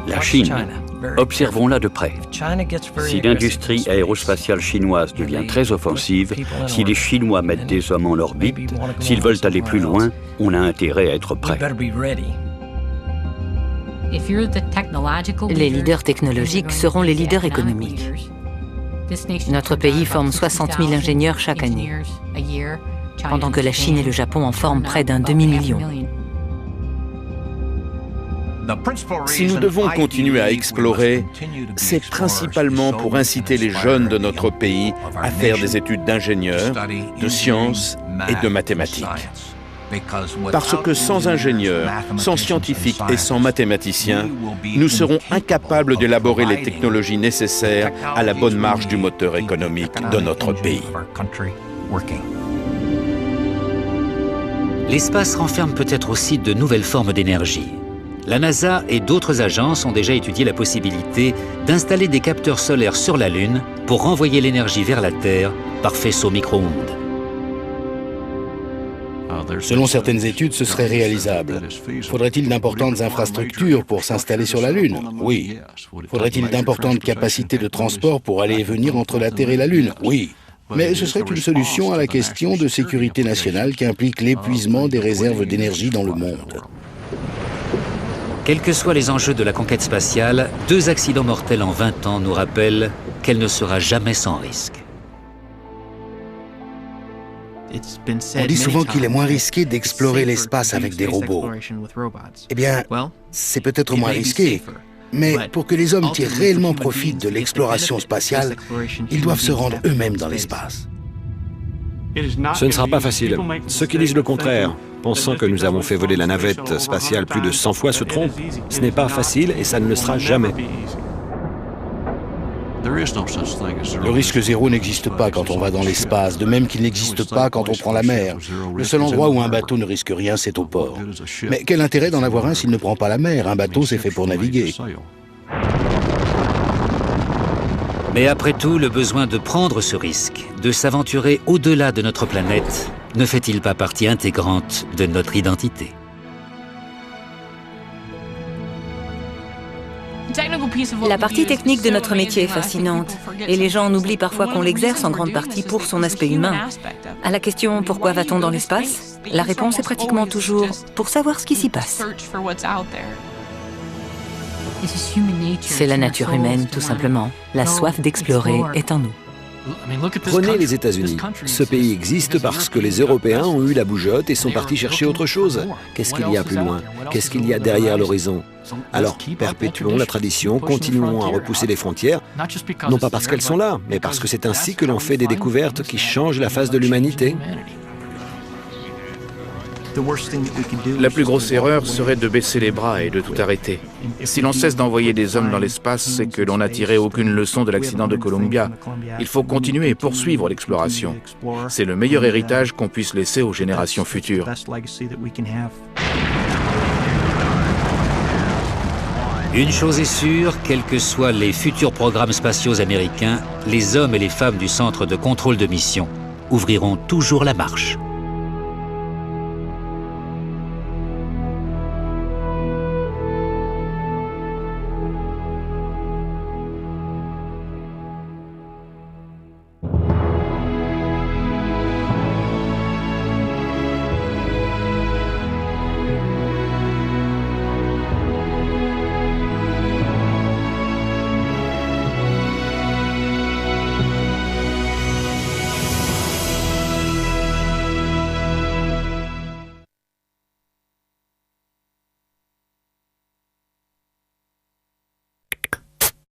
La Chine. Observons-la de près. Si l'industrie aérospatiale chinoise devient très offensive, si les Chinois mettent des hommes en orbite, s'ils veulent aller plus loin, on a intérêt à être prêt. Les leaders technologiques seront les leaders économiques. Notre pays forme 60 000 ingénieurs chaque année, pendant que la Chine et le Japon en forment près d'un demi-million. Si nous devons continuer à explorer, c'est principalement pour inciter les jeunes de notre pays à faire des études d'ingénieurs, de sciences et de mathématiques. Parce que sans ingénieurs, sans scientifiques et sans mathématiciens, nous serons incapables d'élaborer les technologies nécessaires à la bonne marche du moteur économique de notre pays. L'espace renferme peut-être aussi de nouvelles formes d'énergie. La NASA et d'autres agences ont déjà étudié la possibilité d'installer des capteurs solaires sur la Lune pour renvoyer l'énergie vers la Terre par faisceau micro-ondes. Selon certaines études, ce serait réalisable. Faudrait-il d'importantes infrastructures pour s'installer sur la Lune? Oui. Faudrait-il d'importantes capacités de transport pour aller et venir entre la Terre et la Lune? Oui. Mais ce serait une solution à la question de sécurité nationale qui implique l'épuisement des réserves d'énergie dans le monde. Quels que soient les enjeux de la conquête spatiale, 2 accidents mortels en 20 ans nous rappellent qu'elle ne sera jamais sans risque. On dit souvent qu'il est moins risqué d'explorer l'espace avec des robots. Eh bien, c'est peut-être moins risqué, mais pour que les hommes tirent réellement profit de l'exploration spatiale, ils doivent se rendre eux-mêmes dans l'espace. Ce ne sera pas facile. Ceux qui disent le contraire, pensant que nous avons fait voler la navette spatiale plus de 100 fois, se trompent. Ce n'est pas facile et ça ne le sera jamais. Le risque zéro n'existe pas quand on va dans l'espace, de même qu'il n'existe pas quand on prend la mer. Le seul endroit où un bateau ne risque rien, c'est au port. Mais quel intérêt d'en avoir un s'il ne prend pas la mer? Un bateau, c'est fait pour naviguer. Mais après tout, le besoin de prendre ce risque, de s'aventurer au-delà de notre planète, ne fait-il pas partie intégrante de notre identité? La partie technique de notre métier est fascinante, et les gens en oublient parfois qu'on l'exerce en grande partie pour son aspect humain. À la question « Pourquoi va-t-on dans l'espace ?», la réponse est pratiquement toujours « Pour savoir ce qui s'y passe ». C'est la nature humaine, tout simplement. La soif d'explorer est en nous. Prenez les États-Unis. Ce pays existe parce que les Européens ont eu la bougeotte et sont partis chercher autre chose. Qu'est-ce qu'il y a plus loin? Qu'est-ce qu'il y a derrière l'horizon? Alors, perpétuons la tradition, continuons à repousser les frontières, non pas parce qu'elles sont là, mais parce que c'est ainsi que l'on fait des découvertes qui changent la face de l'humanité. La plus grosse erreur serait de baisser les bras et de tout arrêter. Si l'on cesse d'envoyer des hommes dans l'espace, c'est que l'on n'a tiré aucune leçon de l'accident de Columbia. Il faut continuer et poursuivre l'exploration. C'est le meilleur héritage qu'on puisse laisser aux générations futures. Une chose est sûre, quels que soient les futurs programmes spatiaux américains, les hommes et les femmes du Centre de contrôle de mission ouvriront toujours la marche.